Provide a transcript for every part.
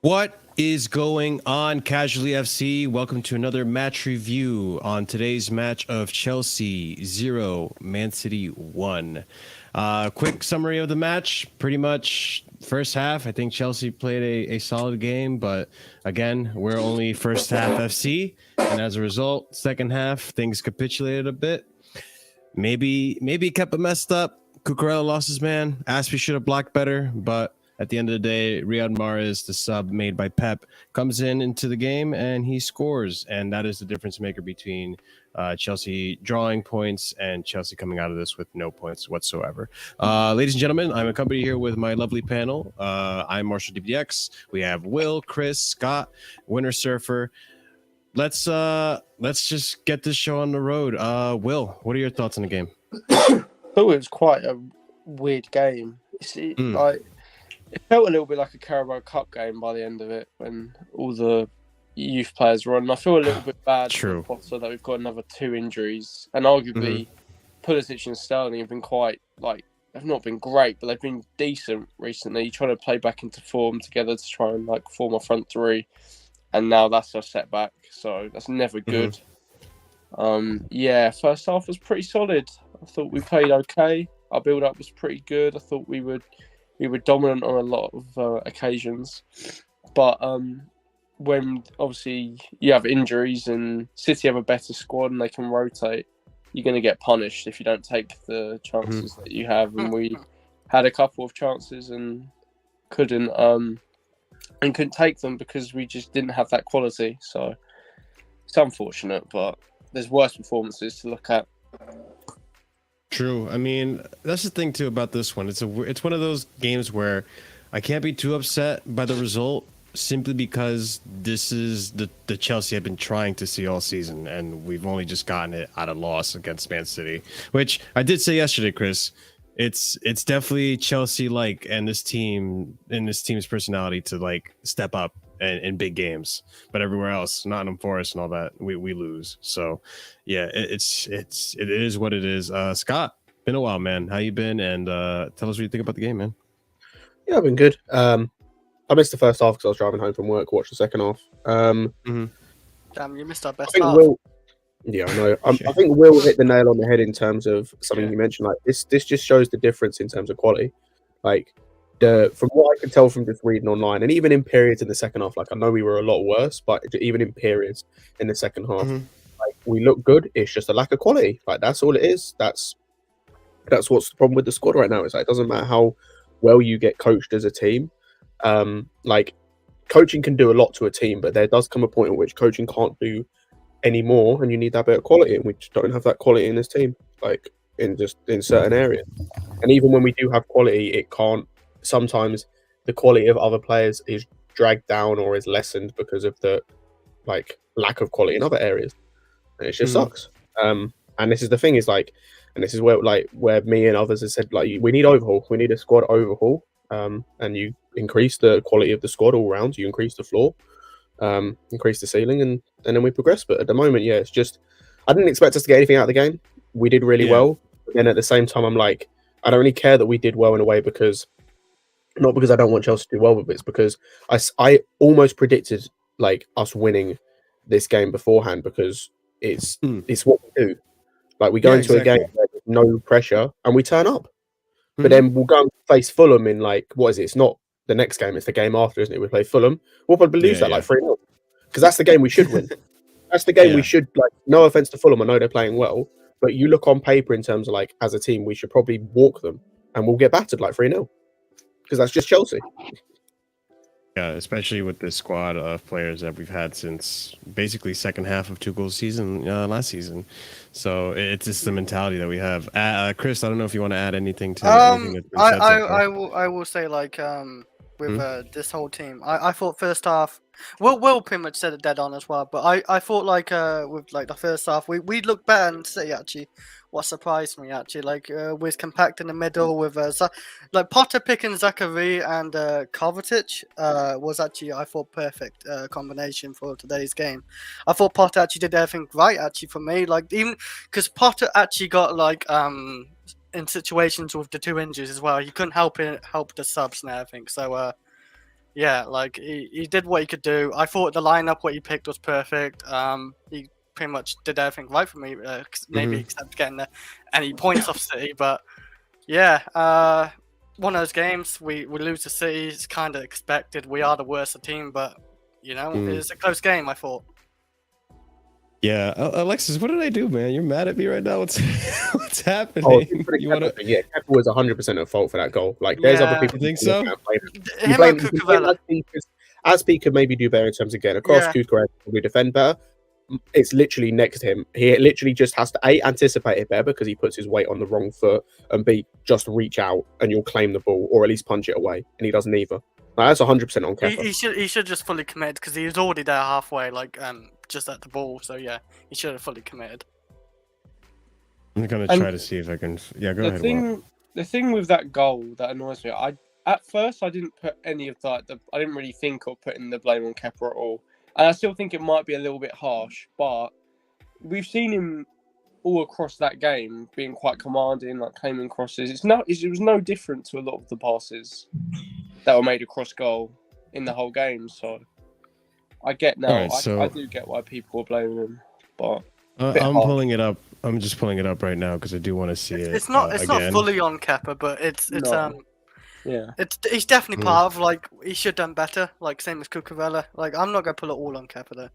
What is going on, Casually FC? Welcome to another match review on today's match of Chelsea 0, Man City 1. Quick summary of the match. Pretty much first half, I think Chelsea played a solid game, but again, we're only first half FC, and as a result, second half, things capitulated a bit. Maybe Kepa messed up. Cucurella lost his man. Aspie should have blocked better, but at the end of the day, Riyad Mahrez, the sub made by Pep, comes into the game and he scores. And that is the difference maker between Chelsea drawing points and Chelsea coming out of this with no points whatsoever. Ladies and gentlemen, I'm accompanied here with my lovely panel. I'm Marshalldbdx. We have Will, Chris, Scott, Winter Surfer. Let's just get this show on the road. Will, what are your thoughts on the game? I thought it was quite a weird game. It felt a little bit like a Carabao Cup game by the end of it when all the youth players were on. I feel a little bit bad for Potter that we've got another 2 injuries. And arguably, Pulisic and Sterling have been they've not been great, but they've been decent recently, trying to play back into form together to try and form a front three. And now that's a setback, so that's never good. First half was pretty solid. I thought we played okay. Our build-up was pretty good. I thought we were dominant on a lot of occasions, but when obviously you have injuries and City have a better squad and they can rotate, you're going to get punished if you don't take the chances that you have. And we had a couple of chances and couldn't take them because we just didn't have that quality. So it's unfortunate, but there's worse performances to look at. True. I mean, that's the thing too about this one. It's one of those games where I can't be too upset by the result simply because this is the Chelsea I've been trying to see all season, and we've only just gotten it at a loss against Man City, which I did say yesterday, Chris. It's definitely Chelsea-like, and this team's personality to step up in big games, but everywhere else, Nottingham Forest and all that, we lose. So yeah, it is what it is. Scott, been a while, man. How you been? And tell us what you think about the game, man. Yeah, I've been good. I missed the first half because I was driving home from work. Watched the second half. Damn, you missed our best half. Yeah, I know. I think Will hit the nail on the head in terms of something you mentioned. This just shows the difference in terms of quality. From what I can tell from just reading online, and even in periods in the second half, I know we were a lot worse, but even in periods in the second half, we look good. It's just a lack of quality. That's all it is. That's what's the problem with the squad right now. It's it doesn't matter how well you get coached as a team. Coaching can do a lot to a team, but there does come a point at which coaching can't do any more, and you need that bit of quality, and we just don't have that quality in this team. In certain areas, and even when we do have quality, it can't. Sometimes the quality of other players is dragged down or is lessened because of the lack of quality in other areas, and it just sucks. And this is the thing is and this is where me and others have said we need overhaul. We need a squad overhaul. And you increase the quality of the squad all round. You increase the floor, increase the ceiling, and then we progress. But at the moment, yeah, it's just I didn't expect us to get anything out of the game. We did really well, but then at the same time, I'm I don't really care that we did well in a way because. Not because I don't want Chelsea to do well with it, it's because I almost predicted us winning this game beforehand because it's what we do. We go into a game where there's no pressure and we turn up. But then we'll go and face Fulham in what is it? It's not the next game, it's the game after, isn't it? We play Fulham. We'll probably lose 3-0. Because that's the game we should win. That's the game we should no offense to Fulham, I know they're playing well, but you look on paper in terms of as a team, we should probably walk them and we'll get battered 3-0. Because that's just Chelsea. Yeah, especially with this squad of players that we've had since basically second half of Tuchel's season last season. So it's just the mentality that we have. Chris, I don't know if you want to add anything to anything that's been said so far. I will say with this whole team, I thought first half. Will pretty much said it dead on as well. But I thought with the first half we looked better and City actually. What surprised me actually, with compact in the middle with Potter picking Zakaria and HAVERTZ was actually I thought perfect combination for today's game. I thought Potter actually did everything right actually for me, even because Potter actually got in situations with the 2 injuries as well. He couldn't help the subs and everything. So yeah, like he did what he could do. I thought the lineup what he picked was perfect. He pretty much did everything right for me, maybe except getting any points off City. But yeah, one of those games we lose to City. It's kind of expected. We are the worst team, but you know it's a close game. I thought. Yeah, Alexis, what did I do, man? You're mad at me right now. What's what's happening? Oh, You wanna? yeah, Kepa was 100% at fault for that goal. Like, there's other Yeah. people. You think so? Him and Cucurella. Azpi could maybe do better in terms of getting across. Yeah. Cucurella probably defend better. It's literally next to him. He literally just has to A, anticipate it better because he puts his weight on the wrong foot, and B, just reach out and you'll claim the ball or at least punch it away. And he doesn't either. Like, that's 100% on Kepa. He should just fully commit because he was already there halfway, like just at the ball. So yeah, he should have fully committed. I'm gonna And try to see if I can. Yeah, go the ahead. Will. thing with that goal that annoys me, at first I didn't put any of that. I didn't really think of putting the blame on Kepa at all, and I still think it might be a little bit harsh. But we've seen him all across that game being quite commanding, like claiming crosses. It was no different to a lot of the passes that were made across goal in the whole game. So I get now. Alright, so- I do get why people are blaming him, but I'm harsh. pulling it up. I'm just pulling it up right now because I do want to see it. It's not again. fully on Kepa, but it's No. yeah. he's definitely part of, like, he should have done better. Like same as Cucurella. Like I'm not gonna pull it all on Kepa though.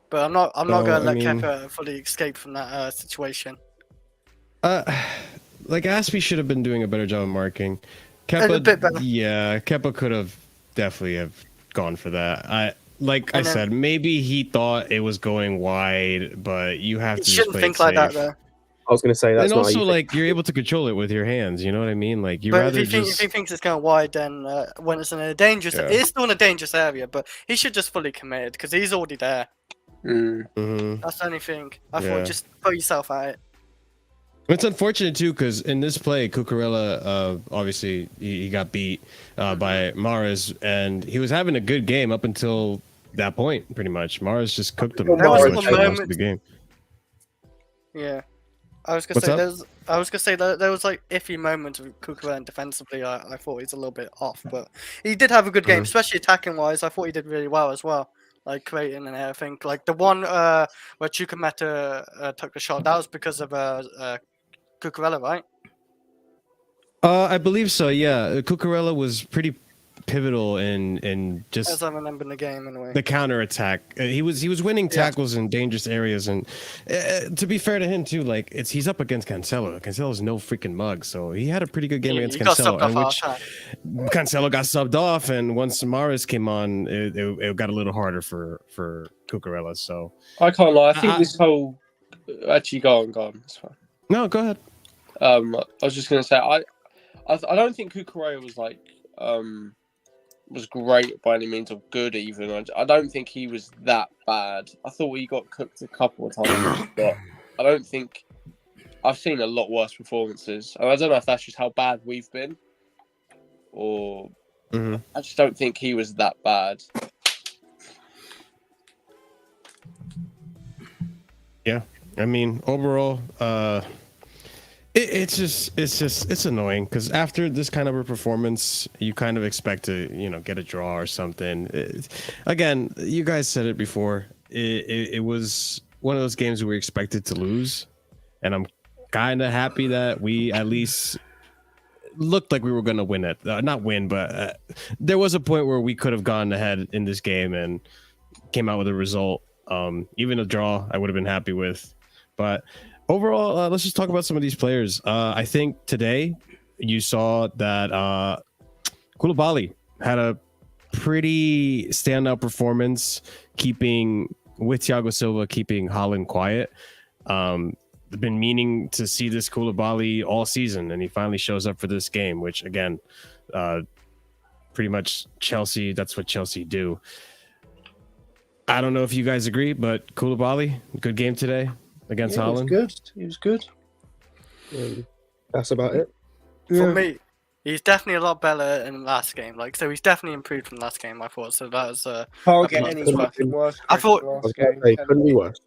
But I'm not No, gonna I let mean- Kepa fully escape from that situation. Like Aspie should have been doing a better job of marking. A bit better. Kepa, yeah, Kepa could have definitely have gone for that. I And then- said, maybe he thought it was going wide, but you have You to just shouldn't play think it like that safe. though. I was going to say that's And not also, easy. like, you're able to control it with your hands. You know what I mean? Like, you But rather if just. he thinks it's going wide, then when it's in a dangerous, Yeah. it's still in a dangerous area. But he should just fully commit because he's already there. Mhm. That's the only thing. I Yeah. thought just put yourself at it. It's unfortunate too, because in this play, Cucurella, obviously he got beat by Mahrez, and he was having a good game up until that point. Pretty much, Mahrez just cooked him There pretty was much one for most of moment- the game. Yeah. I was gonna What's say up? there was like iffy moments with Cucurella defensively. I thought he's a little bit off, but he did have a good game, especially attacking wise. I thought he did really well as well, like creating and everything. Like the one where Chukwemeta took the shot, that was because of Cucurella, right? I believe so. Yeah, Cucurella was pretty pivotal in just As I remember in the game, anyway. the counter attack. He was winning tackles in dangerous areas, and to be fair to him too, like he's up against Cancelo. Cancelo's no freaking mug, so he had a pretty good game Yeah, against he got Cancelo, subbed and off which half Cancelo got subbed off, and once Mahrez came on, it got a little harder for Cucurella. So I can't lie. I think I- this whole actually go on. It's fine. no, go ahead. I was just gonna say I don't think Cucurella was like was great by any means or good even. I don't think he was that bad. I thought he got cooked a couple of times, but I don't think I've seen a lot worse performances. And I don't know if that's just how bad we've been, or Mhm. I just don't think he was that bad. Yeah, I mean, overall, it's annoying because after this kind of a performance, you kind of expect to get a draw or something. Again, you guys said it before. It was one of those games we expected to lose, and I'm kind of happy that we at least looked like we were going to win it. Not win, but there was a point where we could have gone ahead in this game and came out with a result. Even a draw, I would have been happy with, but. Overall, let's just talk about some of these players. I think today you saw that Koulibaly had a pretty standout performance, keeping with Thiago Silva, keeping Haaland quiet. I've been meaning to see this Koulibaly all season, and he finally shows up for this game, which again, pretty much Chelsea. That's what Chelsea do. I don't know if you guys agree, but Koulibaly, good game today. Against Haaland? He was good. That's about it. For me, he's definitely a lot better in the last game. Like, so he's definitely improved from last game. I thought so. That was Can't get not any good. fucking worse. I thought- Last I was gonna game, say, can couldn't we? be worse.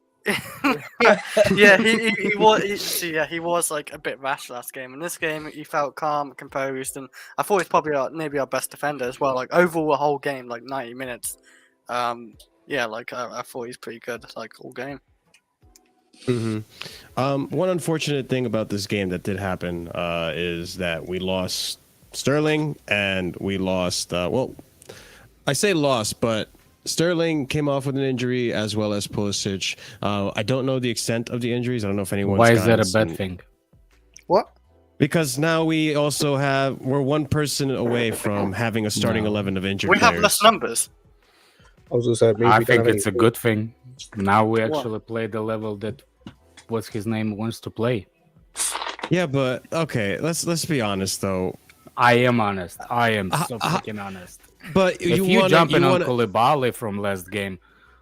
Yeah, he was like a bit rash last game. In this game, he felt calm, composed, and I thought he's probably maybe our best defender as well. Like overall, the whole game, like 90 minutes. Yeah, like I thought he's pretty good, like all game. One unfortunate thing about this game that did happen is that we lost Sterling and we lost. Well, I say lost, but Sterling came off with an injury as well as Pulisic. I don't know the extent of the injuries. I don't know if anyone's. Why is that a bad thing? What? Because now we also we're one person away from having a starting 11 of injured We have players. less numbers. I was gonna say, maybe I we think don't have it's a any- good thing. Now we actually play the level that what's his name wants to play. Yeah, but okay, let's be honest though. I am honest. I am so fucking honest. But If you jumping on Koulibaly from last game,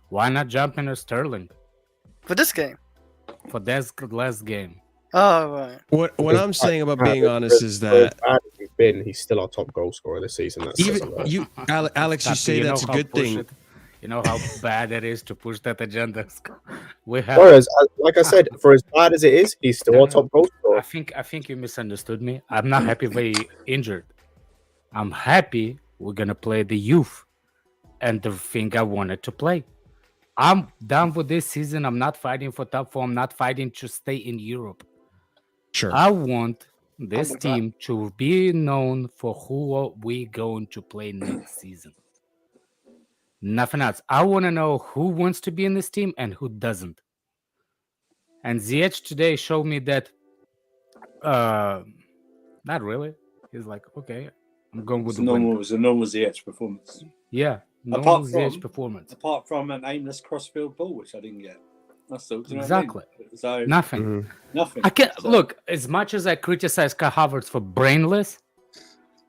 why not jump in a Sterling For this game. for that last game? Oh, right. What I'm saying about being honest is For as that bad as he's been, he's still our top goal scorer this season. That's even you, Alex, you say that's a good thing. You know how bad it is to push that agenda. We have. Whereas, like I said, for as bad as it is, he's still our top goal scorer. I think you misunderstood me. I'm not happy they injured. I'm happy we're gonna play the youth and the thing I wanted to play. I'm done with this season. I'm not fighting for top four. I'm not fighting to stay in Europe. Sure. I want this team to be known for who we going to play next season. Nothing else. I want to know who wants to be in this team and who doesn't. And Ziyech today showed me that not really. He's like, okay, I'm going with the win. It was a normal Ziyech performance. Yeah, normal Ziyech performance. Apart from an aimless crossfield ball, which I didn't get. That's all. Do you know Exactly. what I mean? So Nothing. nothing. I can't look, as much as I criticize HAVERTZ for brainless,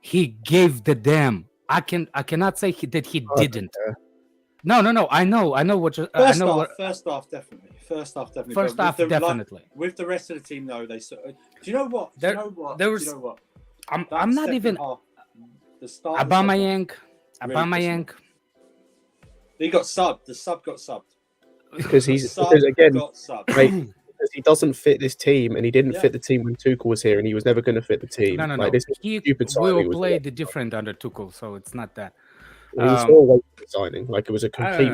he gave the damn. I cannot say that he didn't. No. I know what you. I know what. First half definitely. First half definitely. First But half definitely. with the rest of the team though, they. Do you know what? There was. Do you know what? I'm not even. Half, the start. of the second Aubameyang. He got subbed. The sub got subbed. Because because he doesn't fit this team, and he didn't fit the team when Tuchel was here, and he was never going to fit the team. No. Like, this He stupid will signing play the different under Tuchel, so it's not that. He was still a wasted signing. Like, it was a complete.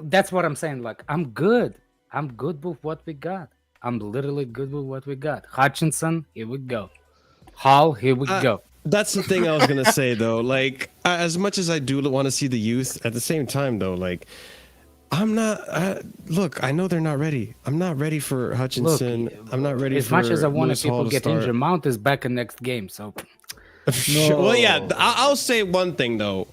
That's what I'm saying. Like, I'm good. I'm good with what we got. I'm literally good with what we got. Hutchinson, here we go. Hall, here we go. That's the thing I was gonna say though. Like, as much as I do want to see the youth, at the same time though, like, I'm not. Look, I know they're not ready. I'm not ready for Hutchinson. I'm not ready. As for much as I wanted Lewis Hall people to get start. injured, Mount is back in next game. So, Well, yeah, I'll say one thing though.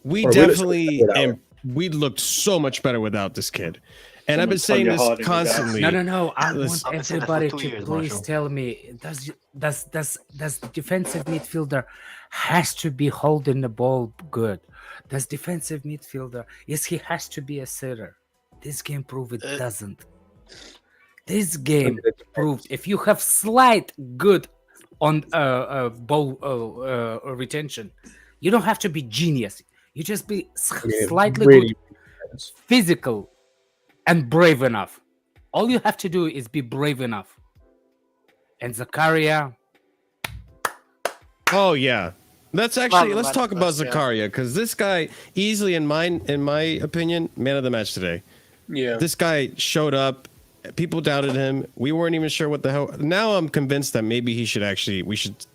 We Or definitely without we looked so much better without this kid. And I've been saying this constantly. No. I want Listen, everybody for 2 to years, please Marshall. tell me: does the defensive midfielder has to be holding the ball good? Does defensive midfielder he has to be a sitter? This game proved it doesn't. This game proved if you have slight good on ball retention, you don't have to be genius. You just be slightly really good, physical, and brave enough. All you have to do is be brave enough. And Zakaria. Oh yeah, let's talk about yeah. Zakaria because this guy easily, in my opinion, man of the match today. Yeah. This guy showed up. People doubted him. We weren't even sure what the hell. Now I'm convinced that maybe we should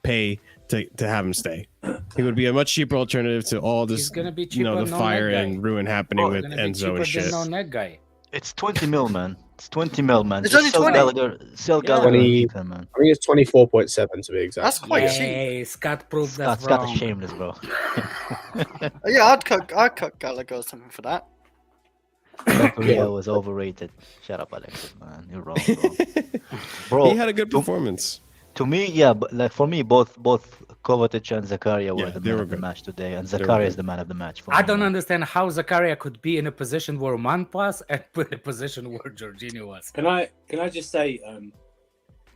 pay to have him stay. He would be a much cheaper alternative to all this, He's gonna be cheaper the than fire that and guy. ruin happening with Gonna be Enzo cheaper and shit. than that guy. It's 20 mil, man. It's 20 mil, man. It's Just only sell 20. Gallagher, sell Yeah. Gallagher and 20. keep him, man. I think it's 24.7 to be exact. That's quite cheap. Hey, Scott proved that's Scott's wrong. shameless, bro. Yeah, I'd cut Gallagher or something for that. Zakaria was overrated. Shut up, Alexis, man. You're wrong, bro. He had a good performance. To me, yeah, but like for me, both Kovacic and Zakaria were Yeah, the they man were of the good. match today, and were Zakaria is good. the man of the match. For I me, don't man. understand how Zakaria could be in a position where man pass and in a position where Jorginho was. Can I just say,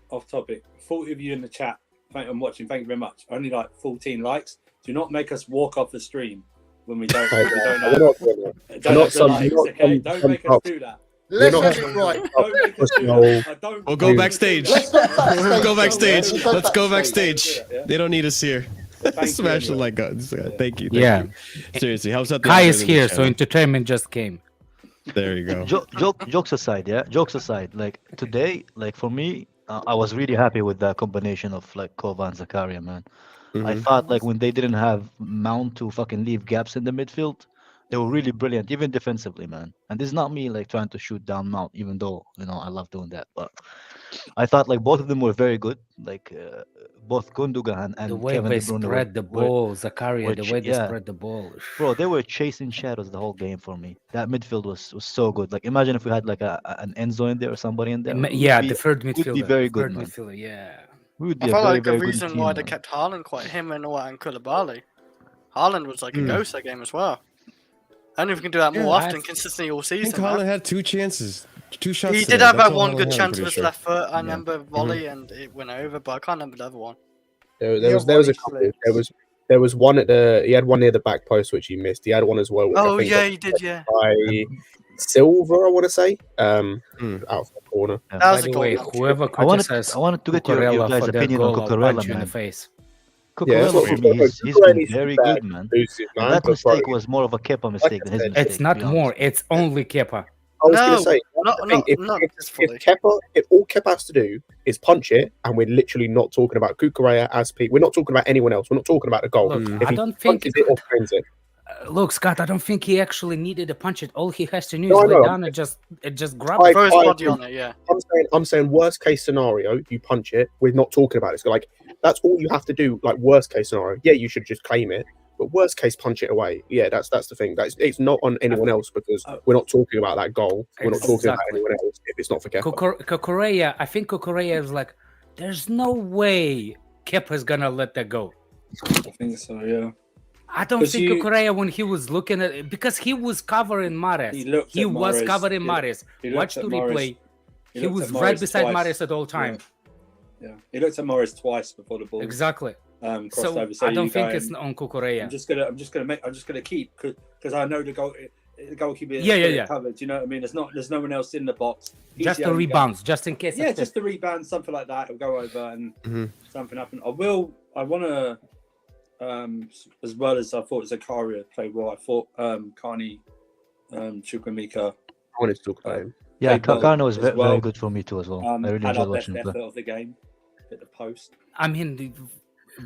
off topic, 40 of you in the chat, I'm watching, thank you very much. Only like 14 likes. Do not make us walk off the stream when we don't We're know. not doing that. Don't not have the some- likes, not okay? some- Don't some make us top. do that. We're Let's not have it right. Don't make us do No. that. I don't. We'll go Dude. backstage. Let's go backstage. We'll go backstage. Let's go Let's go backstage. backstage. Yeah. They don't need us here. Thank you Smash the anyway. like guns. Thank you. Thank Yeah. you. Seriously, helps out the Kai is algorithm here, so channel. entertainment just came. There you go. Jokes aside, yeah. Jokes aside, like today, like for me, I was really happy with that combination of like Kova and Zakaria, man. I Mhm. thought like when they didn't have Mount to fucking leave gaps in the midfield, they were really brilliant, even defensively, man. And this is not me like trying to shoot down Mount, even though I love doing that. But I thought like both of them were very good. Like both Gundogan and The way Kevin they De Bruyne spread the ball, Zakaria, the way they spread the ball. bro, they were chasing shadows the whole game for me. That midfield was so good. Like imagine if we had like an Enzo in there or somebody in there. we would Yeah, be- the third we'd midfielder. be very the good, third man. midfielder, yeah. We would I be a felt very, like the very good reason team, why they man. kept Haaland quiet, him and Koulibaly. Haaland was like a ghost that game as well. I don't know if we can do that more Yeah, often, consistently all I think season. man. Haaland had 2 chances, 2 shots. He today. did have That's that all one Haaland good had, I'm chance pretty with his sure. left foot. I remember volley and it went over, but I can't remember the other one. There Yeah, was a volley couple. slips. There was one at the. He had one near the back post which he missed. He had one as well. Which I Oh think yeah, got he did. Yeah, by Silva, I want to say. Out of the corner. Yeah. that By was a the goal. way, whoever I wanted, criticizes I wanted to get your Cucurella guys' for their opinion on goal, I'll Cucurella, punch you in the man. face. Yeah, that's Cucurella what for we me, he's Cucurella been needs to very be back good, man. Boosted, And man, that but mistake bro, was more of a Kepa mistake than his said, mistake. It's not to be honest. more. It's only Kepa. I was going No, to say, not the thing, not not just fully. if all Kepa has to do is punch it, and we're literally not talking about Cucurella as Pete, we're not talking about anyone else. We're not talking about the goal. Look, If I he don't think. punches it or frames it, Look, Scott, I don't think he actually needed to punch it. All he has to do No, is I lay know. down and just grab I- it. Throw his I body agree. on it. Yeah. I'm saying worst case scenario, you punch it. We're not talking about it. So like that's all you have to do. Like worst case scenario, yeah, you should just claim it. But worst case, punch it away. Yeah, that's the thing. It's not on anyone else because we're not talking about that goal. We're not talking about Exactly. anyone else if it's not for Kepa. Cucurella, I think Cucurella is like, there's no way Kepa's gonna let that go. I think so. Yeah. I don't 'Cause think you- Cucurella, when he was looking at it, because he was covering Mahrez. He looked He at was Mahrez. covering He- Mahrez. he looked Watch at the Mahrez. replay. He looked was at right Mahrez beside twice. Mahrez at all time. Yeah. He looked at Morris twice before the ball Exactly. crossed So over. I don't you think going, it's on Cucurella. I'm just gonna keep because I know the goalkeeper is Yeah, yeah. covered. You know what I mean? There's no one else in the box. He's Just the the only guy. rebounds, just in case. Yeah, that's just it. the rebound, something like that. It'll go over and Mhm. something happen. I want to, as well as I thought Zakaria played well. I thought Carney, Chukwuemeka I wanted to talk about him. Yeah, Played well Carno was as very, well. very good for me too as well. I really had our enjoyed best watching him effort play. of the game at the post. I mean,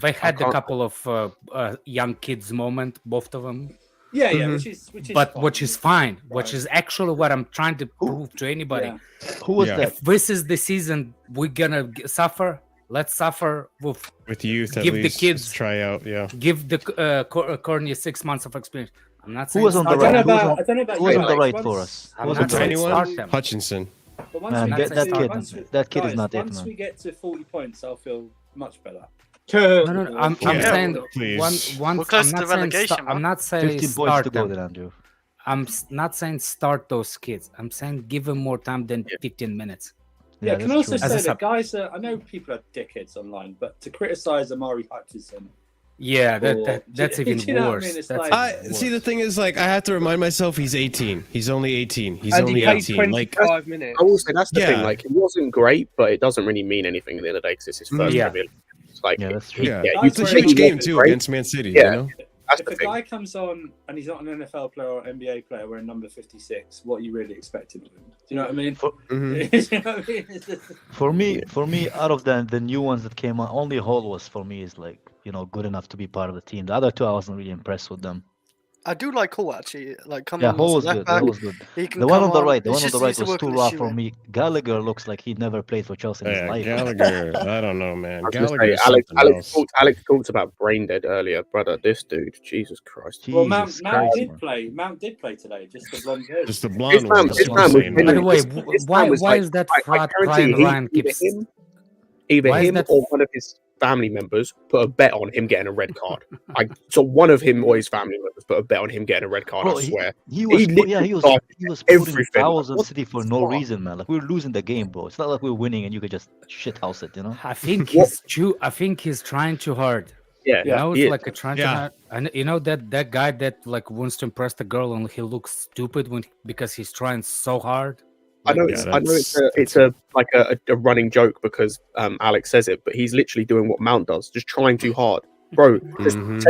they had a can't- couple of young kids moment, both of them. Yeah, Mhm. which is But fine. which is fine, which Right. is actually what I'm trying to prove to anybody. Yeah. Who was Yeah. that? If this is the season we're gonna suffer, let's suffer with With youth, at Give the least. kids- Just try out. Yeah. give the Cornea 6 months of experience. I'm not Who saying was on the start I don't know right? them. Who was about. on- I don't know about Who was you, on the Alex. right for us? I'm Who was not on the saying right? Anyone? start them. Hutchinson. But once Man, we that- get that to- kid- once we- that kid is guys, not it, Once man. we get to 40 points, I'll feel much better. No, I'm Yeah, saying please. one. We're close I'm to not saying relegation, I'm not saying 15 points start to go them. then, Andrew. Not saying start those kids. I'm saying give them more time than 15 minutes. Yeah, can I that's also true. As a say sub. that guys I know people are dickheads online, but to criticize Amari Hutchinson, Yeah, Or- that's do even you know what I worse. mean? It's That's like- even I worse. see. The thing is, like, I have to remind myself he's 18. He's only 18. He's and only he played 18. Like, 25 minutes. I will say that's the Yeah. thing. Like, it wasn't great, but it doesn't really mean anything at the end of the day because it's his first Yeah. Premier League. It's like, Yeah, that's true. yeah, you it's a That's huge very game good, too right? against Man City. Yeah. You know? that's if the a thing. guy comes on and he's not an NFL player or NBA player wearing number 56, what are you really expecting of him? Do you know what I mean? Mhm. Do you know what I mean? It's just- For me, out of the new ones that came out, only Hall was for me is like good enough to be part of the team. The other two, I wasn't really impressed with them. I do like Hall actually. Like coming Yeah, on Hall as was a left good. back, Hall was good. he can The one come on the right, It's just he needs to was work too on his raw shooting. for me. Gallagher looks like he never played for Chelsea in his Yeah, life. Gallagher. I don't know, man. I was gonna Gallagher. say, Alex talked about brain dead earlier, brother. This dude, Jesus Christ. well, Mount Jesus Christ, did man. play. Mount did play today. Just the blonde hair. Just the His blonde man- one. his That's man what I'm was saying. By the genuine. way, His why man was like- is that I frat guarantee Brian he- Ryan keeps? Either Why is him that- or one of his family members put a bet on him getting a red card. So one of him or his family members put a bet on him getting a red card. Bro, I swear. He was literally he was got putting everything. fouls on What City for the no fuck? reason, man. Like we were losing the game, bro. It's not like we're winning and you could just shit house it, you know? I think What- I think he's trying too hard. Yeah, You know, he it's is. like a trying Yeah. to hard. And you know that guy that like wants to impress the girl and he looks stupid because he's trying so hard. I know Yeah, it's a like a running joke because Alex says it, but he's literally doing what Mount does, just trying too hard, bro. Just Mhm.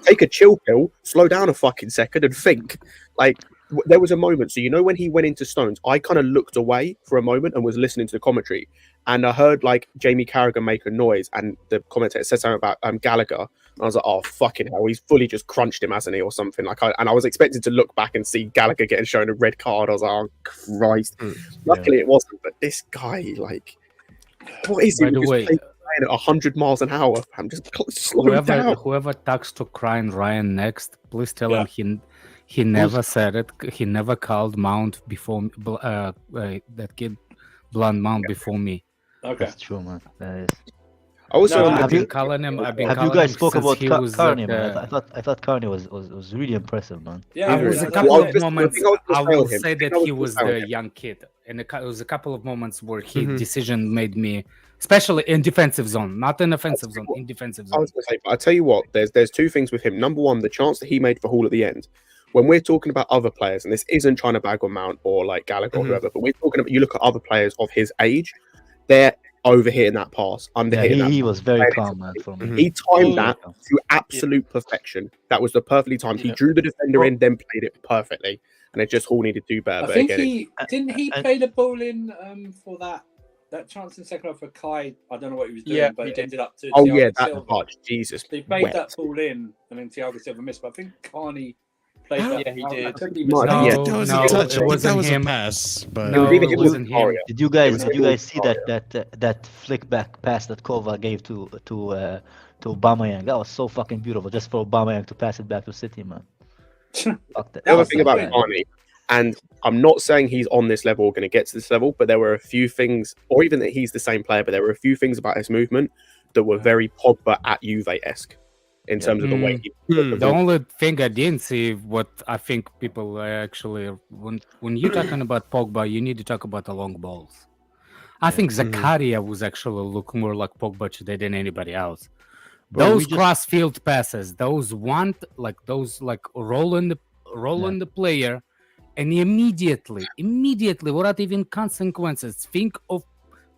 take a chill pill, slow down a fucking second, and think. Like there was a moment, so you know when he went into Stones, I kind of looked away for a moment and was listening to the commentary, and I heard like Jamie Carragher make a noise, and the commentator said something about Gallagher. And I was like, oh fucking hell, he's fully just crunched him, hasn't he, or something? And I was expecting to look back and see Gallagher getting shown a red card. I was like, oh Christ. Luckily it wasn't, but this guy, like, what is he? By the way, playing at 100 miles an hour. I'm just slow down. whoever talks to Crying Ryan next, please tell Yeah. him he never said it. He never called Mount before that kid, Blonde Mount before me. Okay. That's true, man. That is. I also No, on the I've you- been calling him. I've been Have you calling guys him spoke since about he was Carney, like, man? I thought Carney was really impressive, man. Yeah, There was yeah, a no, couple Well, of just- moments. I think I was I just will saying him. say I think that I was he just was saying the him. young kid, and it was a couple of moments where his decision made me, especially in defensive zone, not in offensive zone, in defensive I zone. was going to say, but I tell you what, there's two things with him. Number one, the chance that he made for Hall at the end. When we're talking about other players, and this isn't trying to bag on Mount or like Gallagher or whoever, but we're talking about, you look at other players of his age, they're overhitting that pass, Yeah, underhitting that. he was very Playing calm, man, for me. Mhm. He timed Oh, that to absolute perfection. That was the perfectly timed. He Yeah. drew the defender in, then played it perfectly. And it just Hall needed to do better. I But think again, he didn't he and- play the ball in for that chance in second half for Kai. I don't know what he was doing, Yeah, but he it did. ended up to oh Thiago yeah, that Silva. touch, Jesus. They played wept. that ball in, and then Thiago Silva missed. But I think Carney played that. Yeah, he I did. could be Might mistaken. have, No, that was no, a touch. it I think wasn't that was him. a pass, but No, was either it him or wasn't him. Zakaria. Did you guys It was see that flick back pass that Kova gave to Aubameyang? That was so fucking beautiful, just for Aubameyang to pass it back to City, man. Fuck that. The other was thing so about good. Carney, and I'm not saying he's on this level or going to get to this level, but there were a few things, or even that he's the same player, but there were a few things about his movement that were very Pogba at Juve-esque in terms of the way he. The only thing I didn't see, what I think people actually, when you're talking about Pogba, you need to talk about the long balls. I think Zakaria was actually look more like Pogba today than anybody else. Bro, Those we just- cross-field passes, those rolling the player, and immediately, without even consequences, think of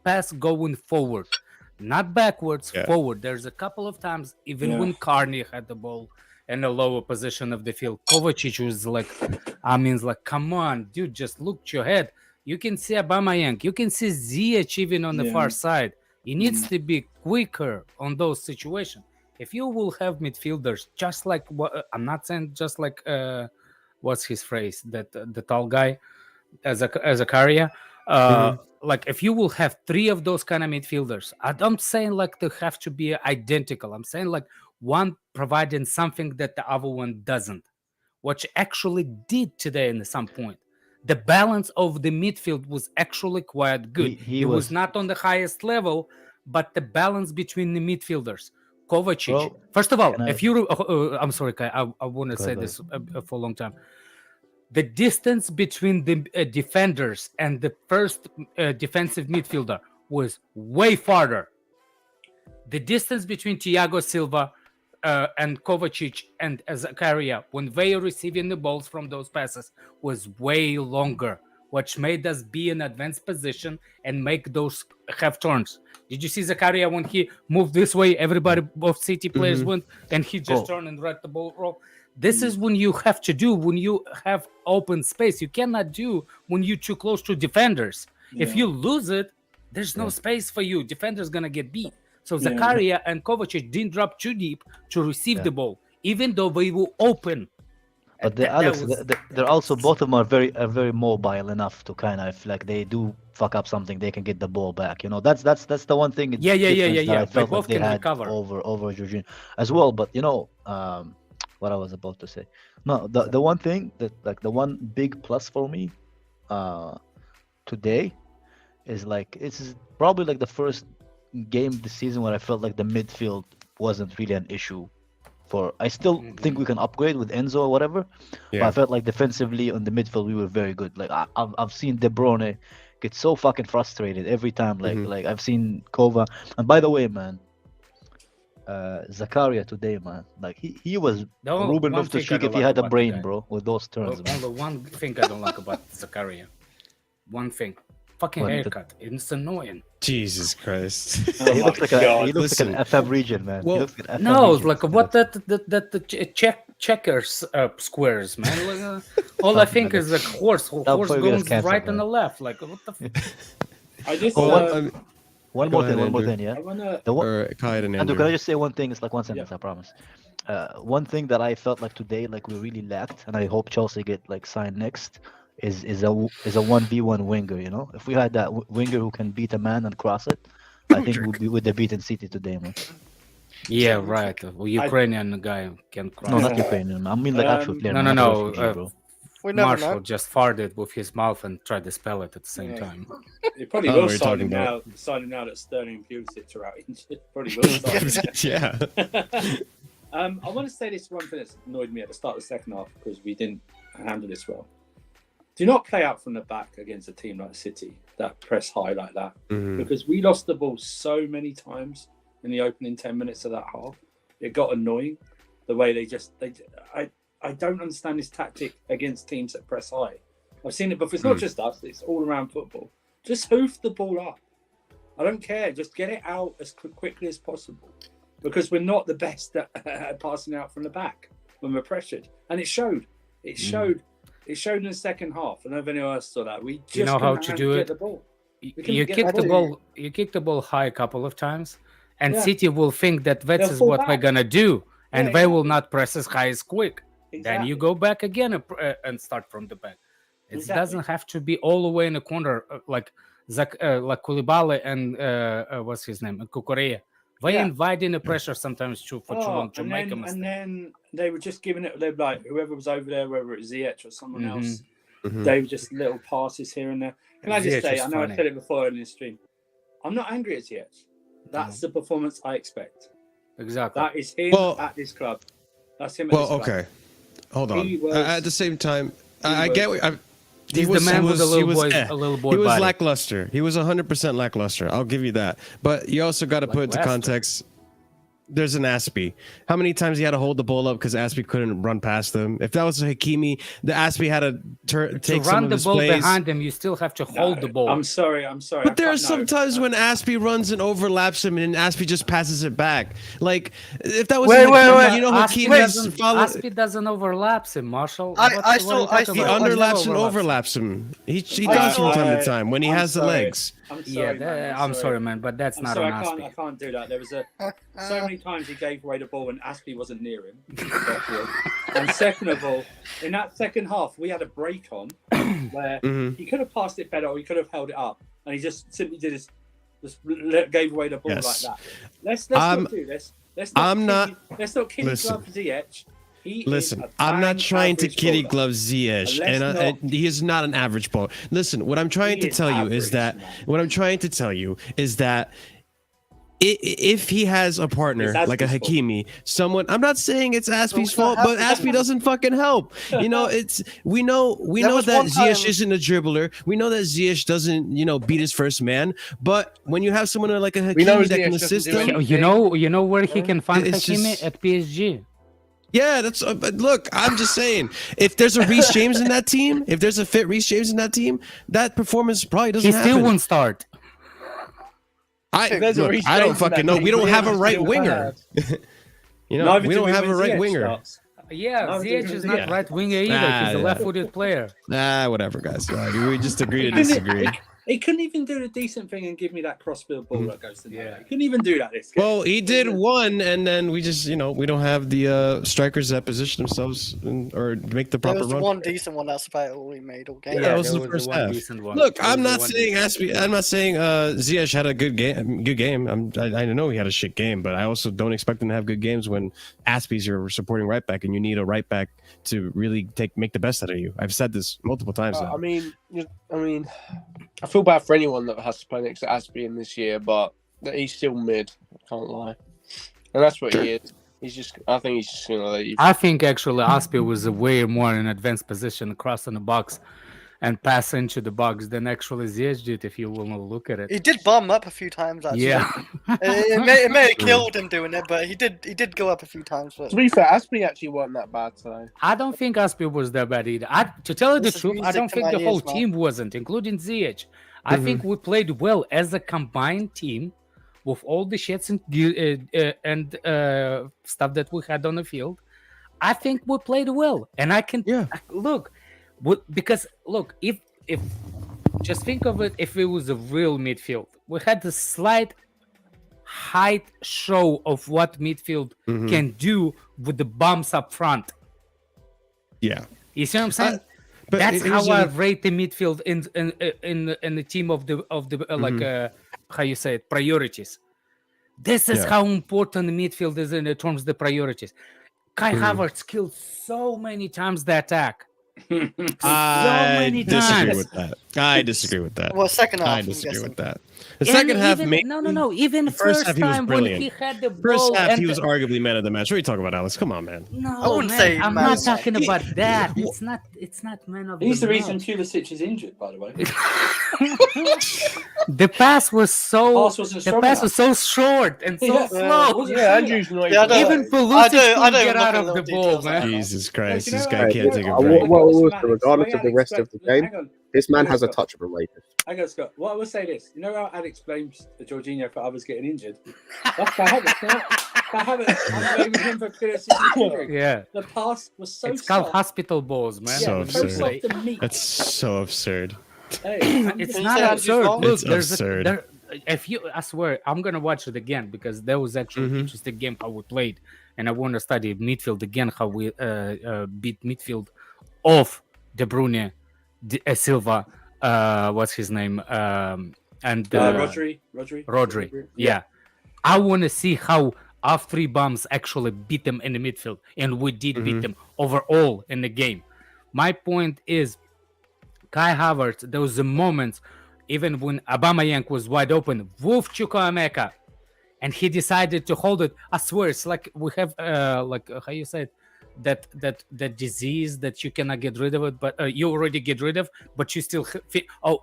pass going forward, not backwards, Yeah. forward. There's a couple of times, even Yeah. when Carney had the ball in the lower position of the field, Kovacic was like, come on, dude, just look to your head. You can see Aubameyang, you can see Ziyech even on the far side. He needs to be quicker on those situations. If you will have midfielders just like what I'm not saying, just like what's his phrase, that the tall guy, as Zakaria, like if you will have three of those kind of midfielders, I'm saying like they have to be identical. I'm saying like one providing something that the other one doesn't, which actually did today in some point. The balance of the midfield was actually quite good. He It was was- not on the highest level, but the balance between the midfielders, Kovacic. Bro, First of all, can I- if you, I'm sorry, Kai, I want to Go say ahead, this for a long time. The distance between the defenders and the first defensive midfielder was way farther. The distance between Thiago Silva and Kovacic and Zakaria, when they are receiving the balls from those passes, was way longer, which made us be in advanced position and make those have turns. Did you see Zakaria when he moved this way? Everybody, both City players went, and he just turned and let the ball roll. This is when you have to do, when you have open space. You cannot do when you're too close to defenders. If you lose it, there's no space for you. Defender's gonna get beat. So Zakaria and Kovacic didn't drop too deep to receive the ball, even though they were open. But That was- they're also, both of them are very mobile enough to kind of, like, they do fuck up something, they can get the ball back. You know, that's the one thing. Yeah. difference that I They felt both like they can had recover. over Jorginho as well. But you know, what I was about to say. No, the one thing that, like, the one big plus for me, today, is like, it's probably like the first game this season where I felt like the midfield wasn't really an issue. I still think we can upgrade with Enzo or whatever, but I felt like defensively on the midfield we were very good. Like I've seen De Bruyne get so fucking frustrated every time. Like I've seen Kova, and by the way, man, Zakaria today, man, like he was No, Ruben one thing I Loftus-Cheek don't if he like had a about the brain, guy. bro, with those turns. man. Only one thing I don't like about Zakaria. one thing. Fucking What? haircut. It's annoying. Jesus Christ. Oh He my looks like God. he looks like an FM region, man. Well, He looks like an FM No, region. like what that checkers squares, man. Like, all I think is like horse before you get going us canceled, right and man. the left. Like what the? I just Well, One Go more ahead, thing, Andrew. yeah. I wanna. The one, or Kyle and Andrew, can I Andrew. just say one thing? It's like one sentence, I promise. One thing that I felt like today, like we really lacked, and I hope Chelsea get like signed next, is a 1v1 winger. You know, if we had that winger who can beat a man and cross it, I think we would have beaten City today, man. Yeah, right. Ukrainian guy can cross. No, not Ukrainian. I mean like actual player. no, not no, refugee, bro. We never Marshall know. just farted with his mouth and tried to spell it at the same Yeah. time. It probably Oh, will we're sign him talking now. about- Sign him now that Sterling and Pulisic are out injured. Probably will sign him. Yeah. I want to say this one thing that's annoyed me at the start of the second half because we didn't handle this well. Do not play out from the back against a team like City that press high like that, Mhm. because we lost the ball so many times in the opening 10 minutes of that half. It got annoying the way I don't understand this tactic against teams that press high. I've seen it before. It's not just us, it's all around football. Just hoof the ball up. I don't care. Just get it out as quickly as possible, because we're not the best at passing out from the back when we're pressured. And it showed. It showed. It showed in the second half. I don't know if anyone else saw that. We just You know how couldn't to do get it? the ball. You couldn't get kick the the ball. ball. You kick the ball high a couple of times, and Yeah. City will think that They'll this is fall what we're back. gonna do, and Yeah, they will exactly. not press as high as quick. Then Exactly. you go back again and start from the back. It Exactly. doesn't have to be all the way in the corner like Koulibaly and what's his name, Cucurella. They Yeah. invite in the pressure sometimes too for too long to make a mistake. And then they were just giving it. They'd like whoever was over there, whether it was Ziyech or someone Mhm. else. Mhm. They were just little passes here and there. Can I just Ziyech say? is I know funny. I said it before in this stream. I'm not angry at Ziyech. That's the performance I expect. Exactly. That is him Well- at this club. That's him at Well, this club. okay. Hold on. He was- At the same time, I was- get what He's the man with the little boy He was body. lackluster. He was 100% lackluster. I'll give you that. But you also got to put into Lackluster. context. There's an Aspie. How many times he had to hold the ball up because Aspie couldn't run past him? If that was Hakimi, the Aspie had to To take some run of the his ball plays. behind him, you still have to hold the ball. I'm sorry. I But there are can't- some no. times when Aspie runs and overlaps him, and Aspie just passes it back. Like if that was Wait, Hakimi, wait. you know Aspie Hakimi's doesn't, follow. Aspie doesn't overlaps him, Marshall. I What are you saw- talking I He saw- about? underlaps never and overlaps him. He I does saw- from time to time when he I'm has the sorry. legs. I'm Yeah, sorry, man. I'm sorry, man, but that's I'm not sorry, an I Aspie. can't do that. There was so many times he gave away the ball and Aspie wasn't near him. First of all. And second of all, in that second half, we had a break on where Mhm. he could have passed it better or he could have held it up, and he just simply did this, gave away the ball Yes. like that. Let's not do this. Let's not kid Listen. glove Ziyech. He Listen, is a I'm not bang trying to average kitty baller. glove Ziyech, Let's and not- he is not an average baller. Listen, what I'm trying He to is tell you is average, that man. if he has a partner It's like a Aspie's fault. Hakimi, someone, I'm not saying it's Aspie's fault, but Aspie doesn't fucking help. You know, we know was that one Ziyech time- isn't a dribbler. We know that Ziyech doesn't, beat his first man. But when you have someone like a We know Hakimi that can Ziyech doesn't assist do him, anything. You know where he can find It's Hakimi just- at PSG. yeah, that's. But look, I'm just saying, if there's a Reece James in that team, if there's a fit Reece James in that team, that performance probably doesn't He still happen. won't start. There's a Look, Reece I don't James in fucking that know. We team. don't have a Ziyech is right still winger. bad. Neither We do don't have when a right Ziyech winger. starts. Yeah, No, Ziyech is yeah. not right winger either. Nah, He's a yeah. left-footed player. Nah, whatever, guys. We just agree to He couldn't- disagree. He couldn't even do the decent thing and give me that crossfield ball Mm-hmm. that goes to the net. He couldn't even do that this game. Well, he did one, and then we just, we don't have the strikers that position themselves or make the There proper was run. one decent one. That's about all he made all game. Yeah, that was there the first one half. decent one. Look, There I'm was not one saying decent Aspie. I'm not saying Ziyech had a good game. Good game. I know he had a shit game, but I also don't expect him to have good games when Aspie's your supporting right back, and you need a right back to really make the best out of you. I've said this multiple times now. I mean, I feel bad for anyone that has to play next to Aspie in this year, but he's still mid. I can't lie, and that's what he is. I think he's just gonna leave. I think actually Aspie was a way more in advanced position, crossing the box, and pass into the box than actually Ziyech did. If you will not look at it, He did bomb up a few times actually. yeah. It may have killed him doing it, but he did go up a few times. But To be fair, Aspie actually weren't that bad today. I don't think Aspie was that bad either. To tell you the This is truth, I music don't to think my the whole ears, man. team wasn't, including Ziyech. I think we played well as a combined team with all the shits and stuff that we had on the field. I think we played well, and I can because if just think of it, if it was a real midfield, we had the slight height show of what midfield can do with the bumps up front. Yeah. You see what I'm saying? But That's it how was I a- rate the midfield in the team of the like how you say it, priorities. This is Yeah. how important the midfield is in terms of the priorities. Kai Havertz killed so many times the attack. I many disagree times. with that. I disagree with that. well, second half. I I'm disagree guessing. with that. The second half, even, maybe. no. Even first half, he was time when brilliant. he had the First ball half, and he was arguably man of the match. What are you talking about, Alex? Come on, man. no, I wouldn't man, say I'm man not of the match. talking about that. It's not man of He's the match. reason Pulisic is injured, by the way. The pass was so Pass wasn't strong enough. was so short and so Yeah. slow. wasn't Yeah, strong Andrew's not Yeah, I even. don't- Even I Pulisic don't couldn't even get look out at of the little ball, details like man. that. Jesus Christ, you know this what, guy you can't know take a what, break. What was Alex, regardless why of the Alex rest of the explain- game, hang on. this man Hang on, has a Scott. touch of a rapist. I go, Scott. What I will say this. You know how Alex blames Jorginho for others getting injured? That's Kai Havertz. Kai Havertz, I'm blaming him for Pulisic's injury. Yeah, The pass was so it's called soft. hospital balls, man. So Yeah, absurd. so soft and meat. That's so absurd. Hey, It's Can you not say Andrew's absurd. wrong? Look, It's there's absurd. I swear, I'm gonna watch it again because that was actually an interesting game how we played, and I want to study midfield again how we beat midfield of De Bruyne, Silva, what's his name, and Rodri. Yeah, I want to see how our three bombs actually beat them in the midfield, and we did beat them overall in the game. My point is, Kai Havertz, there was a moment, even when Aubameyang was wide open, with Chukwuemeka, and he decided to hold it. I swear, it's like we have, how you say it, that disease that you cannot get rid of it, but you already get rid of, but you still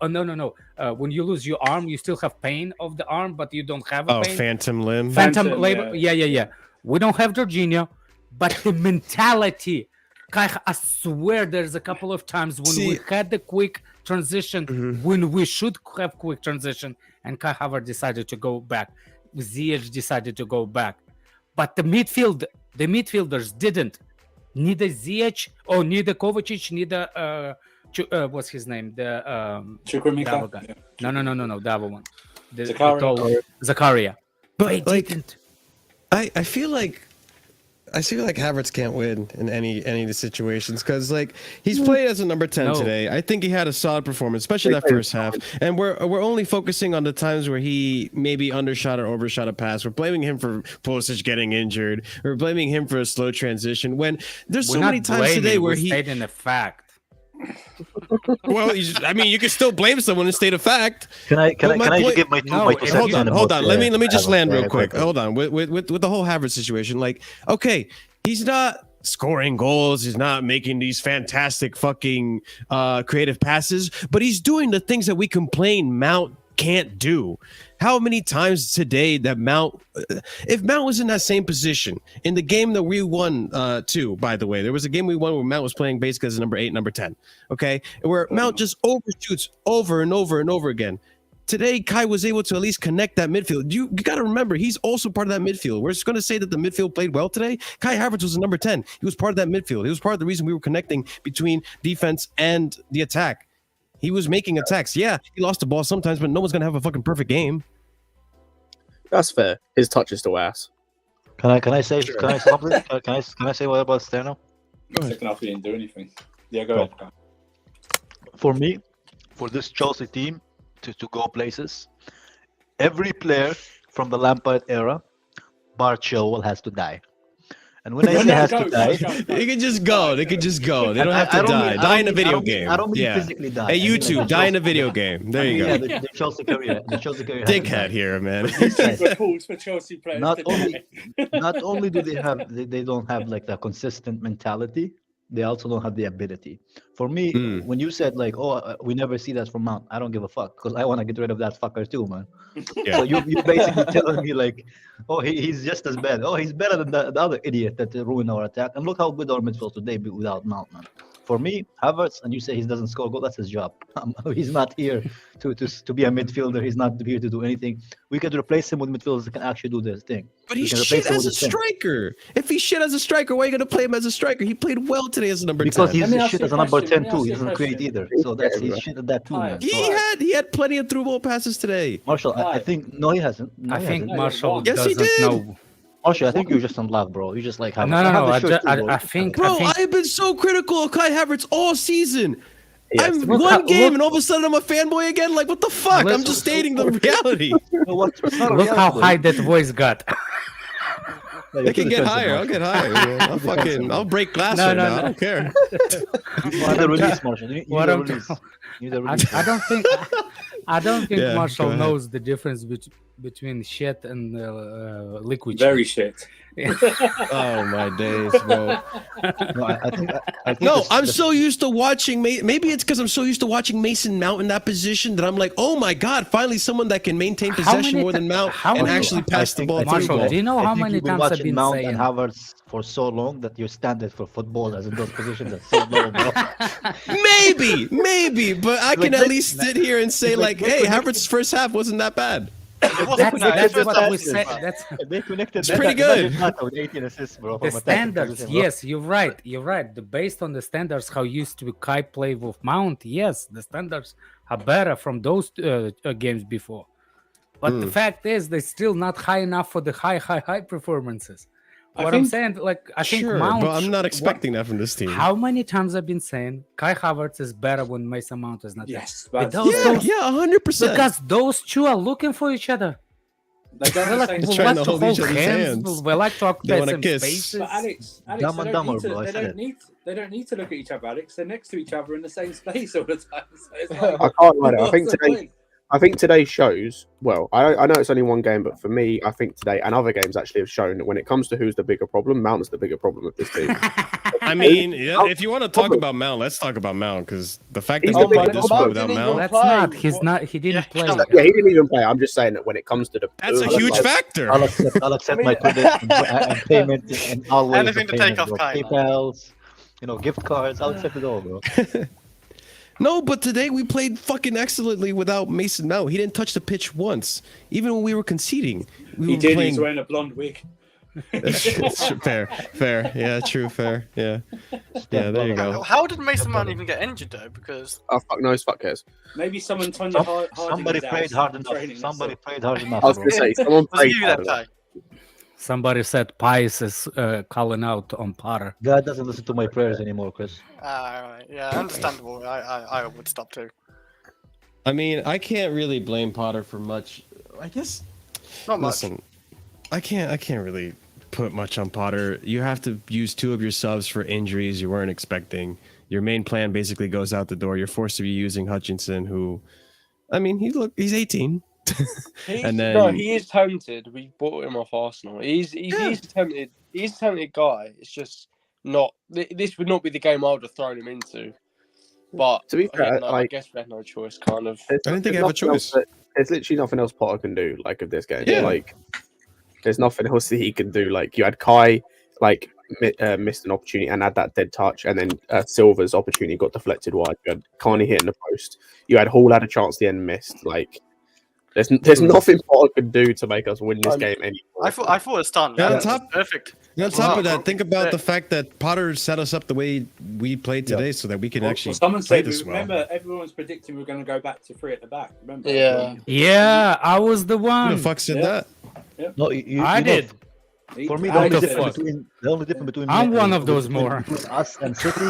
no. When you lose your arm, you still have pain of the arm, but you don't have a Oh, pain. phantom limb. Phantom labor. Yeah. We don't have Jorginho, but the mentality. I swear there's a couple of times when we had the quick transition, when we should have quick transition, and Kai Havertz decided to go back. Ziyech decided to go back. But the midfielders didn't. Neither Ziyech, or neither Kovacic, neither what's his name? The Chukwuemeka. Davo guy. Yeah. No, Davo one. The Zakaria. tall- Zakaria. But They like, didn't. I feel like Havertz can't win in any of the situations because like he's played as a number 10 No. today. I think he had a solid performance, especially that first half. And we're only focusing on the times where he maybe undershot or overshot a pass. We're blaming him for Pulisic getting injured. We're blaming him for a slow transition. When there's We're so not many times blaming, today where we're he stating the fact. well, you can still blame someone in state of fact. Can I But my just point- give my two No, my two and cents on hold on. about, Let me just Havertz? land real Yeah, quick. quick. Hold on. With the whole Havertz situation, like, okay, he's not scoring goals, he's not making these fantastic fucking creative passes, but he's doing the things that we complain Mount can't do. How many times today that Mount, if Mount was in that same position in the game that we won too, by the way, there was a game we won where Mount was playing basically as a number 8, number 10, okay, where Mount just overshoots over and over and over again. Today, Kai was able to at least connect that midfield. You got to remember, he's also part of that midfield. We're just going to say that the midfield played well today. Kai Havertz was a number 10. He was part of that midfield. He was part of the reason we were connecting between defense and the attack. He was making attacks. Yeah, he lost the ball sometimes, but no one's going to have a fucking perfect game. That's fair. His touch is still ass. Can I say something? Can I say what about Steno? Second half, he didn't do anything. Yeah, go ahead. For me, for this Chelsea team to go places, every player from the Lampard era, bar Chilwell, has to die. And when I say has to die, They could just go. They could just go. They don't have to I don't die. mean- I Die don't in a mean- video game. I don't mean Yeah. physically die. Hey, I mean, you like two, the die in a Chelsea- video game. There you Yeah, go. the Chelsea career. The Chelsea career. has to Dickhead die. here, man. Super calls for Chelsea players. Not today. only do they don't have like the consistent mentality, they also don't have the ability. For me, Mm. when you said like, "Oh, we never see that from Mount," I don't give a fuck because I want to get rid of that fucker too, man. Yeah. So you basically telling me like, "Oh, he's just as bad. Oh, he's better than the other idiot that ruined our attack." And look how good our midfield today be without Mount, man. For me, Havertz, and you say he doesn't score goal, that's his job. He's not here to be a midfielder. He's not here to do anything. We could replace him with midfielders that can actually do this thing. But We he's can shit replace him as a with his thing. striker. If he's shit as a striker, why are you gonna play him as a striker? He played well today as a number Because 10. Let me he's ask shit you as a a number question. 10 Let me too. ask He you a doesn't create question. either. So that's Yeah, he's shit at that too, man. Hi. He had plenty of through ball passes today. Marshall, I Hi. think no, he hasn't. No, I he think hasn't. Marshall Yes, he doesn't did. know. Marshall, I think you're just on luck, bro. You just like No, have no, no. I think. Bro, I think I've been so critical of Kai Havertz all season. Yes, I'm look one how- game look- and all of a sudden I'm a fanboy again. Like, what the fuck? I'm just stating the reality. look how high that voice got. It can get higher. I'll get higher. I'll break glass No, right no, now. I no. don't care. You need a release, Marshall. You need What a I'm release. tell- You need a I, release. I don't think. I don't think Yeah, Marshall go ahead. knows the difference between shit and liquid. Very shit. Oh my days, bro. No, I think No, this- I'm this- so used to watching. Maybe it's because I'm so used to watching Mason Mount in that position that I'm like, oh my god, finally someone that can maintain How possession many more than ti- Mount how and many- actually I pass the think- ball I through. think Marshall, Ball. do you know I how think many you've been times I've watching been Mount saying? and Havertz for so long that your standard for football as in those positions is so low, bro. Maybe, but I can Like, at least sit here and say, like, like, hey, like- Havertz's first half wasn't that bad. It wasn't. No, That's his what first we half said. was bad. That's They connected. It's pretty good. With 18 assists, bro. the from attacking standards. position, bro. Yes, you're right. You're right. Based on the standards, how used to Kai play with Mount. Yes, the standards are better from those games before. But the fact is, they're still not high enough for the high performances. I What I'm think- saying, like, I think Sure, Mount. but I'm not expecting that from this team. How many times I've been saying Kai Havertz is better when Mason Mount is not there? Yes. But But those- Yeah, 100%. Because those two are looking for each other. they don't They like, say we trying like to to hold each hold other's hands. hands. We like to They occupy wanna some kiss. spaces. But Alex, Dumb they and don't dumber, need to. bro, I They said don't it. need. They don't need to look at each other, Alex. They're next to each other in the same space all the time. So it's like, I can't lie. I think what's the today. point? I think today shows. Well, I know it's only one game, but for me, I think today and other games actually have shown that when it comes to who's the bigger problem, Mount is the bigger problem of this team. I mean, yeah, if you want to talk about Mount, let's talk about Mount because the fact that He's we the big played this problem. way without Didn't Mount, even Let's play. not. He's What- not. He didn't play. Yeah, he didn't even play. I'm just saying that when it comes to the that's a huge like, factor. I'll accept my credit and payment and always Anything the to take payment, off bro. Kai, man. PayPals, gift cards. I'll accept it all, bro. No, but today we played fucking excellently without Mason Mount. He didn't touch the pitch once, even when we were conceding. We He were did. playing. He's wearing a blonde wig. Fair. Yeah, true, fair. Yeah, there you go. How did Mason Mount even get injured though? Because oh, fuck knows, fuck cares. Maybe someone Tonya Harding Somebody is out prayed hard enough. training, Somebody so- prayed hard enough, I was bro. gonna say someone was played you that better. day? Somebody said Pius is calling out on Potter. God doesn't listen to my prayers anymore, Chris. Right. Yeah, understandable. I would stop too. I mean, I can't really blame Potter for much. I guess. Not much. Listen, I can't really put much on Potter. You have to use two of your subs for injuries you weren't expecting. Your main plan basically goes out the door. You're forced to be using Hutchinson, who, I mean, he's 18. And then- no, he is talented. We bought him off Arsenal. He's talented. He's a talented guy. It's just not. This would not be the game I would have thrown him into. But To be fair, I guess we had no choice. Kind of. There's- I didn't think there's I have a nothing else choice. that- There's literally nothing else Potter can do like of this game. Yeah. Like, there's nothing else that he can do. Like, you had Kai missed an opportunity and had that dead touch, and then Silva's opportunity got deflected wide. You had Carney hitting the post. You had Hall had a chance, the end missed. Like, there's nothing Potter could do to make us win this game anymore. I thought it was done. Yeah, That on was top- perfect. On top of Wow. that, think about the fact that Potter set us up the way we played today so that we can actually someone play said, this well. remember, everyone was predicting we were going to go back to three at the back. Remember? Yeah. Yeah, I was the Who one. the fuck said Yeah. that? No, I did. For me, the Alex only said difference it. between I'm me one and- of those between more. us and City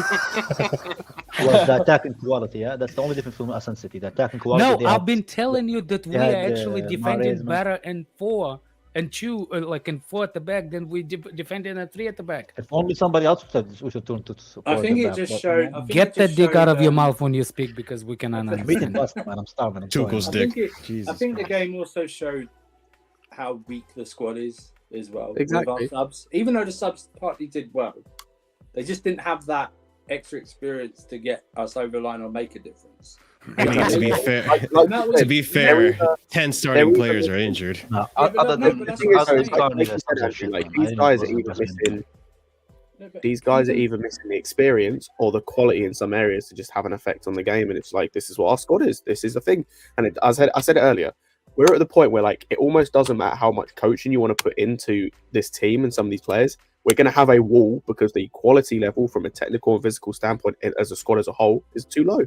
was the attacking quality. Yeah, that's the only difference between us and City. The attacking quality. No, they I've had- been telling you that we had, are actually Mahrez, defending man. better in 4 and 2, like in 4 at the back, than we defending at 3 at the back. If only somebody else said we should turn to support. I think the it back, just but, showed. you know, I think Get it that just dick out showed, of your mouth when you speak, because we can I'm eating understand. pasta, man. I'm starving. I'm sorry. Tuchel's I dick. think, Jesus I think the Christ. game also showed how weak the squad is as well. Exactly. With our subs, even though the subs partly did well, they just didn't have that extra experience to get us over the line or make a difference. I mean, to be fair, to be fair, 10 starting players are injured. No, Yeah, but other no, than but that's The thing is, what though, I'm it's saying. like you said, Andrew, like, these guys are either missing. These guys are either missing the experience or the quality in some areas to just have an effect on the game. And it's like, this is what our squad is. This is the thing. And I said it earlier. We're at the point where like it almost doesn't matter how much coaching you want to put into this team and some of these players. We're going to have a wall because the quality level from a technical and physical standpoint as a squad as a whole is too low.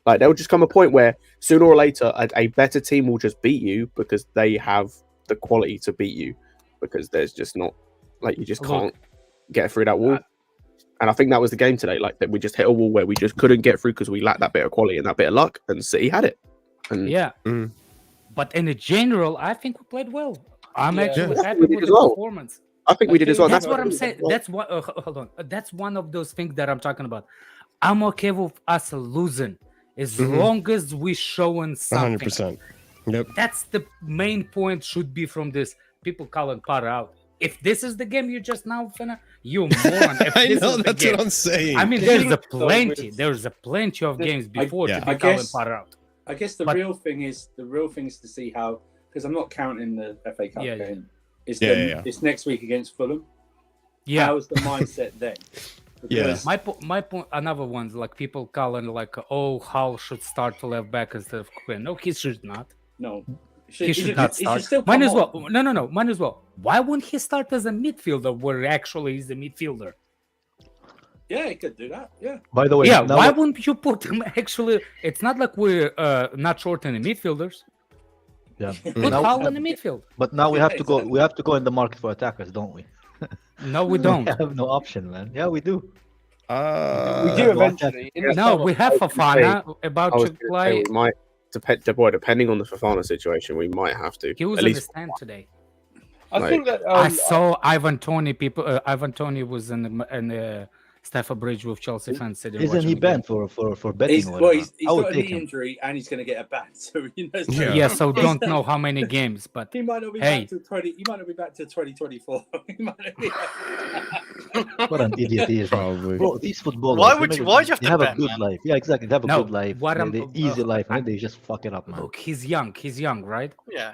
Like there will just come a point where sooner or later a better team will just beat you because they have the quality to beat you, because there's just not like you just can't get through that wall. And I think that was the game today. Like that we just hit a wall where we just couldn't get through because we lacked that bit of quality and that bit of luck, and City had it. And Yeah. Mm. But in general, I think we played well. I'm Yeah. actually I happy think we with did the as well. performance. I think we did as well. That's what I'm saying. That's what. Hold on. That's one of those things that I'm talking about. I'm okay with us losing as Mhm. long as we showing something. 100%. Yep. That's the main point. Should be from this. People calling Potter out. If this is the game you just now finna, you moron. If I this know, is the that's game. what I'm saying. I mean, The there's thing a is, though, plenty. with- There's a plenty of games before yeah. to be I calling guess- Potter out. I guess the But- real thing is to see how, because I'm not counting the FA Cup Yeah, yeah. game. It's Yeah. it's next week against Fulham. Yeah. How's the mindset then? Yeah. Because My point. Another one's like people calling like, oh, Hull should start to left back instead of Quinn. No, he should not. no, He should not start. still Might come as well. on. No. Might as well. Why wouldn't he start as a midfielder where actually he's a midfielder? Yeah, he could do that. Yeah, By the way, Yeah. now Why wouldn't you put him? Actually, it's not like we're not short in the midfielders. yeah. Put Now- Hull in the midfield. but now we have to go. Exactly. We have to go in the market for attackers, don't we? No, we don't. We have no option, man. Yeah, we do. We Uh, do well, eventually. In the No, summer. we have I was gonna Fafana about I was to going to say play. we might, depending on the Fafana situation, we might have to. He was at in the least stand today. I think that I saw Ivan Tony. Ivan Tony was in the Stafford Bridge with Chelsea fans. Sitting Isn't watching he the game. banned for betting? he's, or well, whatever? he's I would got a take knee him. injury and he's going to get a ban. So you know, Yeah. Yeah, so don't know how many games, but he might not be Hey. back to 20. He might not be back to 2024. He might not be. What an idiot he is. Probably. Bro, these footballers. Why they would make you- it- why do you have they to have a bet, good man? life? Yeah, exactly. They have a No, good life. what I'm- the easy life, and then they just fuck it up, man. look, he's young. He's young, right? Yeah.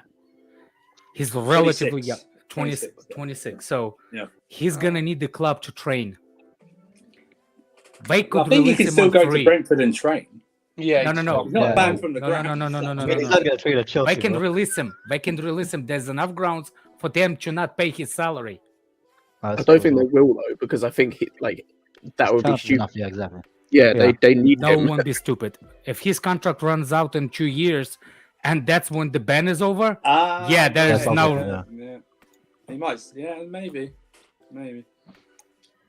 He's relatively 26. young. 26, 26. So Yeah. he's gonna need the club to train. They I could think he release can him still on go free. to Brentford and train. yeah, No. He's not Yeah. banned from the No, ground. no. I mean, no. he's not gonna trade at Chelsea. They can bro. release him. They can release him. There's enough grounds for them to not pay his salary. I don't think they will though, because I think that would be Enough, stupid. yeah, exactly. Yeah, Yeah. they need No him. one be stupid. If his contract runs out in 2 years, and that's when the ban is over, Yeah, there is no- Yeah. He might. Yeah, maybe.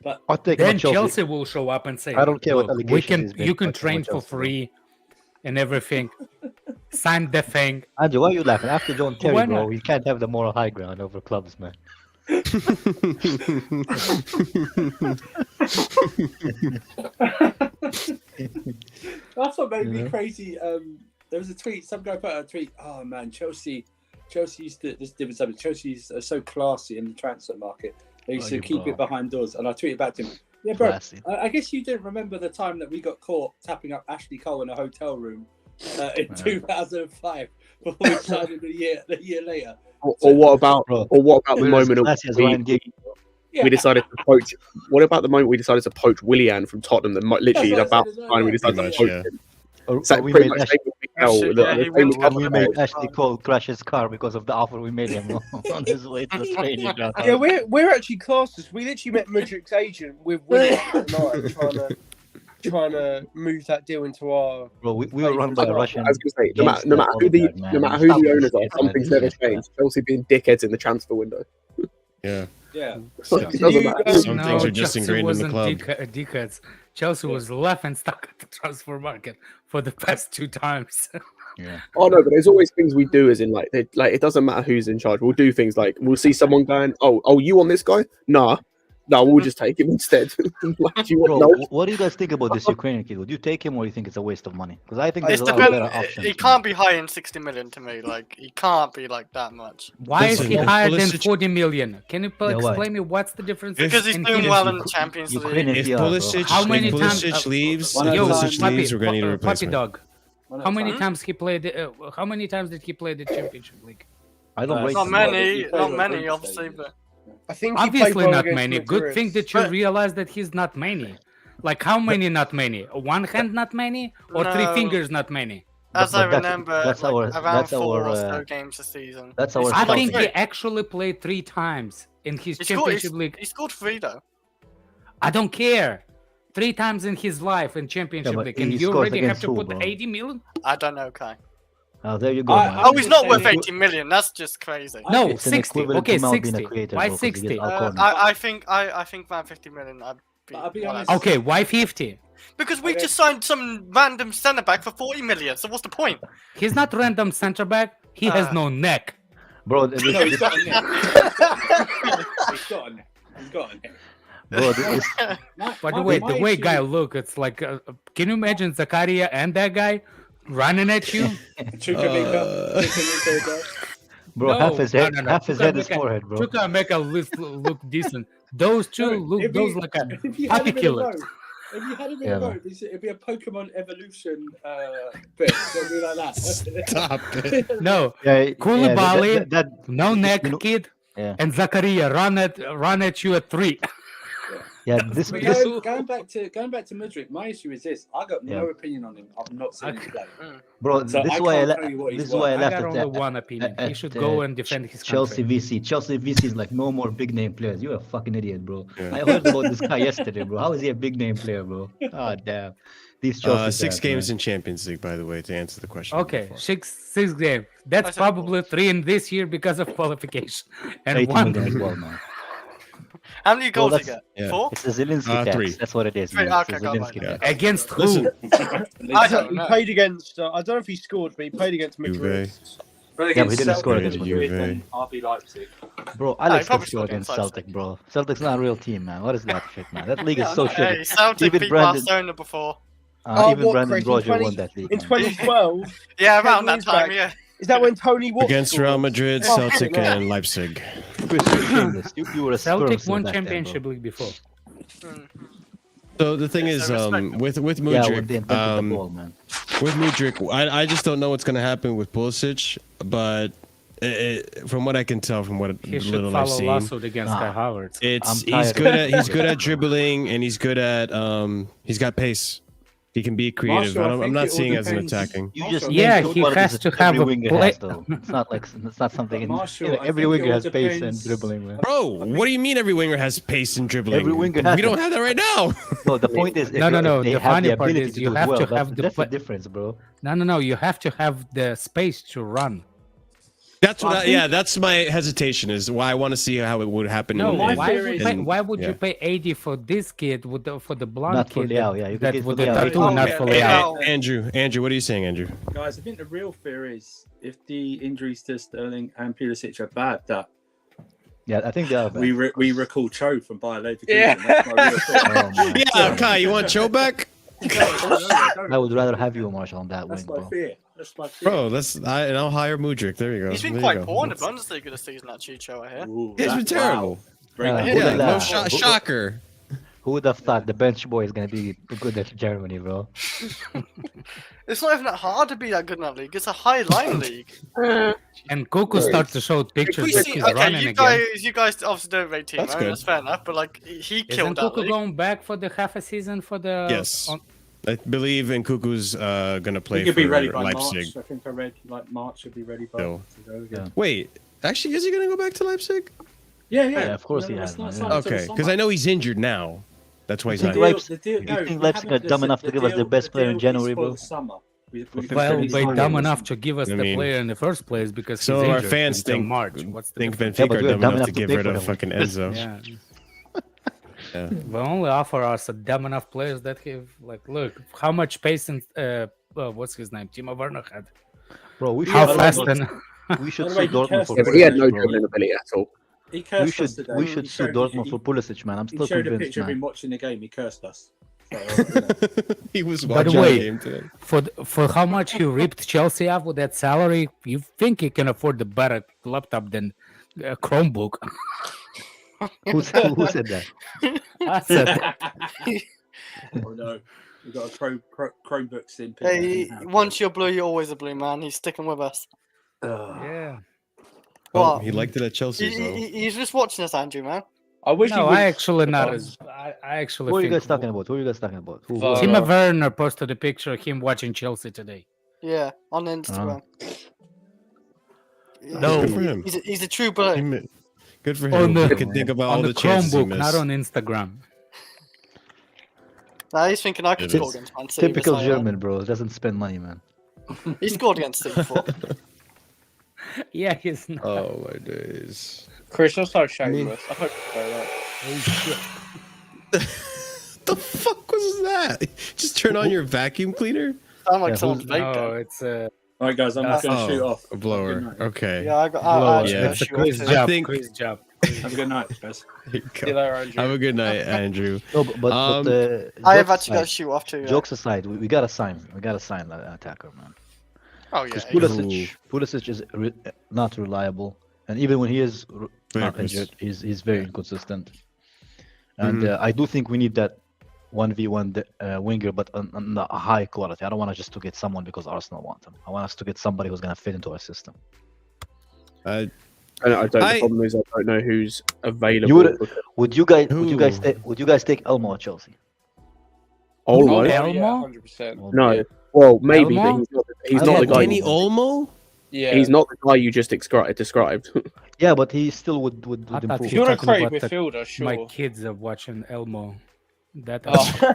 But I'll take him then at Chelsea. Chelsea will show up and say, I don't care what "Look, we allegations can, he's been, you can but train with for Chelsea, bro." free and everything. Sign the thing." Andrew, why are you laughing? After John Terry, Why bro, not? we can't have the moral high ground over clubs, man. that's what made me Yeah. crazy. There was a tweet. Some guy put out a tweet. Oh man, Chelsea used to this different subject. Chelsea's so classy in the transfer market. They used to you keep bro. it behind doors. And I tweeted back to him. Yeah, bro. Classy. I guess you didn't remember the time that we got caught tapping up Ashley Cole in a hotel room in 2005 before we signed him the year later. Or what about Bro, the we're as moment of classy as Ryan Giggs. Yeah. we decided to poach? What about the moment we decided to poach Willian from Tottenham? That literally That's what I about said as the well, time we yeah. decided Pretty to much, poach yeah. him. Or It's like we pretty made much Ashley, same with Miguel, Shit, the yeah, he same went with to when we Kepa made Mistake. Ashley Cole crash his car because of the offer we made him on his way to the training ground. Yeah, we're actually classes. We literally met Mudryk's agent with William tonight, trying to move that deal into our. Bro, we were run by a Russian. I was going to say, no gangster matter who the oligarch, man. no matter who Stop the this owners are, shit, man. something's never Yeah. changed. Chelsea being dickheads in the transfer window. Yeah. Yeah. Like, it doesn't matter. Some things are just ingrained in the club. Dickheads. Chelsea was laughing stuck at the transfer market for the past 2 times. Yeah. Oh no, but there's always things we do as in like it doesn't matter who's in charge. We'll do things like we'll see someone going, oh, you on this guy? Nah. No, we'll just take him instead. Like, do you Bro, want, no, what do you guys think about this Ukrainian kid? Would you take him, or you think it's a waste of money? Because I think there's It's a lot of better depend. options. He can't be high in 60 million to me. Like he can't be like that much. Why is Listen, he higher than Pulisic- 40 million? Can you Yeah, why? explain me what's the difference? Because he's in doing him? well in the Champions League. Ukrainian If PR, bro. Pulisic, How many if times- Pulisic leaves, One if at a Pulisic time. leaves, we're gonna need a Puppy replacement. dog. One at How a many time. times he played? How many times did he play the Championship League? I don't Uh, rate Not him. many, He played not on many, Wednesday, obviously, yeah. but I think he played Obviously well not against many. Madrid. Good thing that you But- realize that he's not many. Like how many not many? One hand not many, or three No. fingers not many? as But I that's- remember, that's like, our- around that's 4 our, or so games a season. that's He our I scored think scouting. he three. actually played 3 times in his He scored, Championship League. he scored 3 though. I don't care. 3 times in his life in Championship but League, and he you scores already have against to who, put bro? 80 million? I don't know, Kai. Oh, there you go, I- man. Oh, he's not just worth saying- 80 million. That's just crazy. No, It's an 60. equivalent Okay, to Mal being a 60. creator, Why bro, 'cause he 60? gets out cornered. I think around 50 million. I'd be. I'll be honest. honest. Okay, why 50? Because we Okay. just signed some random centre back for 40 million. So what's the point? He's not random center back. He has no neck. Bro, No, he's got a neck. He's got a neck. He's got a neck. bro, this, By the way, the way guy look, it's like, can you imagine Zakaria and that guy running at you? bro, No, half his head, no. half his Chuka head is make a- forehead, bro. Chuka make a look decent. Those two look those like a puppy killer. If you had him in Yeah, a row, it'd be a Pokemon evolution bit. It'd be like that. Stop it. No, Yeah, Koulibaly, that no neck you know- kid, yeah, and Zakaria run at you at 3. yeah. This, But this, going back to Mudryk, my issue is this: I got no Yeah. opinion on him. I've not seen him play. bro. So this I is why can't I, tell you what he's this is why I I left got it only one opinion. He at, should go and defend his Chelsea country. VC. Chelsea VC is like no more big name players. You're a fucking idiot, bro. Yeah. I heard about this guy yesterday, bro. How is he a big name player, bro? Oh damn. These Chelsea 6 fans, games man. in Champions League, by the way, to answer the question. Okay, before. 6 games. That's I said probably 3 in this year because of qualification, and 80 one. million as well, man. How many goals did he that's- get? yeah. 4? It's a Zelensky tax. 3. That's what it is. Three, Man. It's a okay, got Zelensky mine. tax. Against who? Listen, I don't He know. played against. I don't know if he scored, but he played against Madrid. But Yeah, but he didn't Celtic, score against Madrid, Juve. and RB Leipzig. Bro, he Alex probably can score scored against against Celtic, bro. Celtic's not a real team, man. What is that shit, man? That league Yeah, is I so know. shit. Hey, Celtic Even beat Brandon- Barcelona before. Even what, Brandon Chris, in Roger 20 won that league. In man. 2012, Yeah, around Ten that years time, back. yeah. is that when Tony Watt against scored? Real Madrid, Oh, Celtic, no. and Leipzig. Chris, you're shameless. You were a Celtic sperm won cell back then, bro. Championship League before. So the thing Yeah, is, so respect. with Yeah, when they Mudryk, invented the ball, man. with Mudryk, I just don't know what's going to happen with Pulisic, but from what I can tell, from what He should little I've follow seen, lawsuit against Kai Havertz. it's I'm he's tired of good at dribbling, and he's good at he's got pace. He can be creative. Marshall, I I'm think not it all seeing as an depends. attacking. You just Yeah, named he two qualities has that to have every a winger play- has, though. It's not like it's not something. Marshall, I Every think winger it all has pace and depends. dribbling, man. Bro, what do you mean every winger has pace and dribbling? Every winger has we don't it. have that right now. No, the point is, if No, if they the have funny the part ability is to you do have well, to that's, have the that's the pla- difference, bro. No, you have to have the space to run. That's what. That's my hesitation. Is why I want to see how it would happen. No, my why theory would, is- pay, why would yeah. you pay 80 for this kid for the blonde Not for kid Leao, yeah, you could that get with for the Leao. tattoo, Oh, not yeah, for yeah. Leao? Andrew, what are you saying, Andrew? Guys, I think the real fear is if the injuries to Sterling and Pulisic are bad, that Yeah, I think they are. Bad. we recall Cho from Bayer Leverkusen. Yeah. That's my real fear. Oh, man. Yeah, Kai, you want Cho back? I would rather have you, Marshall, on that That's wing, my bro. fear. That's my fear. Bro, and I'll hire Mudryk. There you go. He's been There quite you go. poor in the Bundesliga this season, actually, Cho, I hear. Ooh, He's that- been terrible. wow. Bring it Who Yeah, the no lad? shocker. Who would have thought the bench boy is gonna be good at Germany, bro? It's not even that hard to be that good in that league. It's a high line league. And Coco starts to show If pictures we that see, he's okay, running you again. guys obviously don't rate Team. That's That's, good. that's fair enough. But like, he Isn't killed that Coco league. going back for the half a season for the? Yes. on- I believe in Cuckoo's gonna I play think for he'll be ready by Leipzig. March. I think I read like March should be ready by. Still. to go again. Wait, actually, is he gonna go back to Leipzig? Yeah, Yeah, of course he No, has, it's not man, signed yeah. until the Okay, because summer. I know he's injured now. That's why he's You not. think The deal- Leipzig- the deal- you no, think we Leipzig haven't are dumb enough to give us the deal- best player in deal is January, for bro? the summer. We Well, finished Well, the they summer. dumb enough to give us I the mean- player in the first place because So he's our injured fans until think March. What's the think difference? Benfica but are we're dumb enough to give pay rid for of him. fucking Enzo. Yeah. Yeah. They only offer us a dumb enough players that have look how much pace and what's his name? Timo Werner had. Bro, we should How sell fast Dortmund- and we should By the sell way, he Dortmund cares for Yeah, but he had no Pulisic, bro. dribbling ability at all. He cursed us today. we should He sue showed- Dortmund he- for Pulisic, man. I'm He still showed a convinced, picture of him man. watching the game. He cursed us. So, you know. He was By the watching way, the game today. For how much he ripped Chelsea off with that salary, you think he can afford the better laptop than a Chromebook? Who said that? I said that. Oh no, we've got a Chromebooks in. Hey, once you're blue, you're always a blue, man. He's sticking with us. Yeah. Oh, What? he liked it at Chelsea, though. He's just watching us, Andrew, man. I wish No, he would. I actually not. because- I actually Who are you think guys talking about? Who are you guys talking about? Who? Var- Timo Werner posted a picture of him watching Chelsea today. Yeah, on Instagram. No. Good for him. He's a true blue. Good for On him. the- He can think about all On the the chances he Chromebook, missed. not on Instagram. Nah, he's thinking I could It score is. against Man City. Typical besides that. German, bro. Doesn't spend money, man. He scored against City before. Yeah, he's not. Oh my days. Chris, you're so shameless. I hope you know that. Oh, shit. The fuck was that? Just turn on your vacuum cleaner? Sound like Yeah, someone's who's- vaping. No, it's All right, guys, I'm just going to shoot off. A blower. Good night. Okay. Yeah, I got. blow. I yeah. yeah. It's a shoot Chris off too. job. think- Chris job. Have a good night, guys. There you See you go. later, Andrew. Have a good night, Andrew. No, but I have jokes actually got to aside- shoot off too. Yeah. Jokes aside, we gotta sign. We gotta sign that attacker, man. Oh yeah. Because yeah. Pulisic is not reliable, and even when he is not Very injured, he's very inconsistent. And I do think we need that 1v1 winger, but on a high quality. I don't want just to get someone because Arsenal want them. I want us to get somebody who's gonna fit into our system. I The problem is I don't know who's available. You would- because Would you guys Who? would you guys take Elmo at Chelsea? Olmo? Oh, Elmo? yeah, 100%. No. Yeah. Well, maybe, Elmo? but he's Oh, not yeah, the guy. Danny Olmo? Yeah. He's not the guy you just described. Yeah, but he still would I thought improve. If you want a talking creative about the- midfielder, sure. My kids are watching Elmo. That Oh.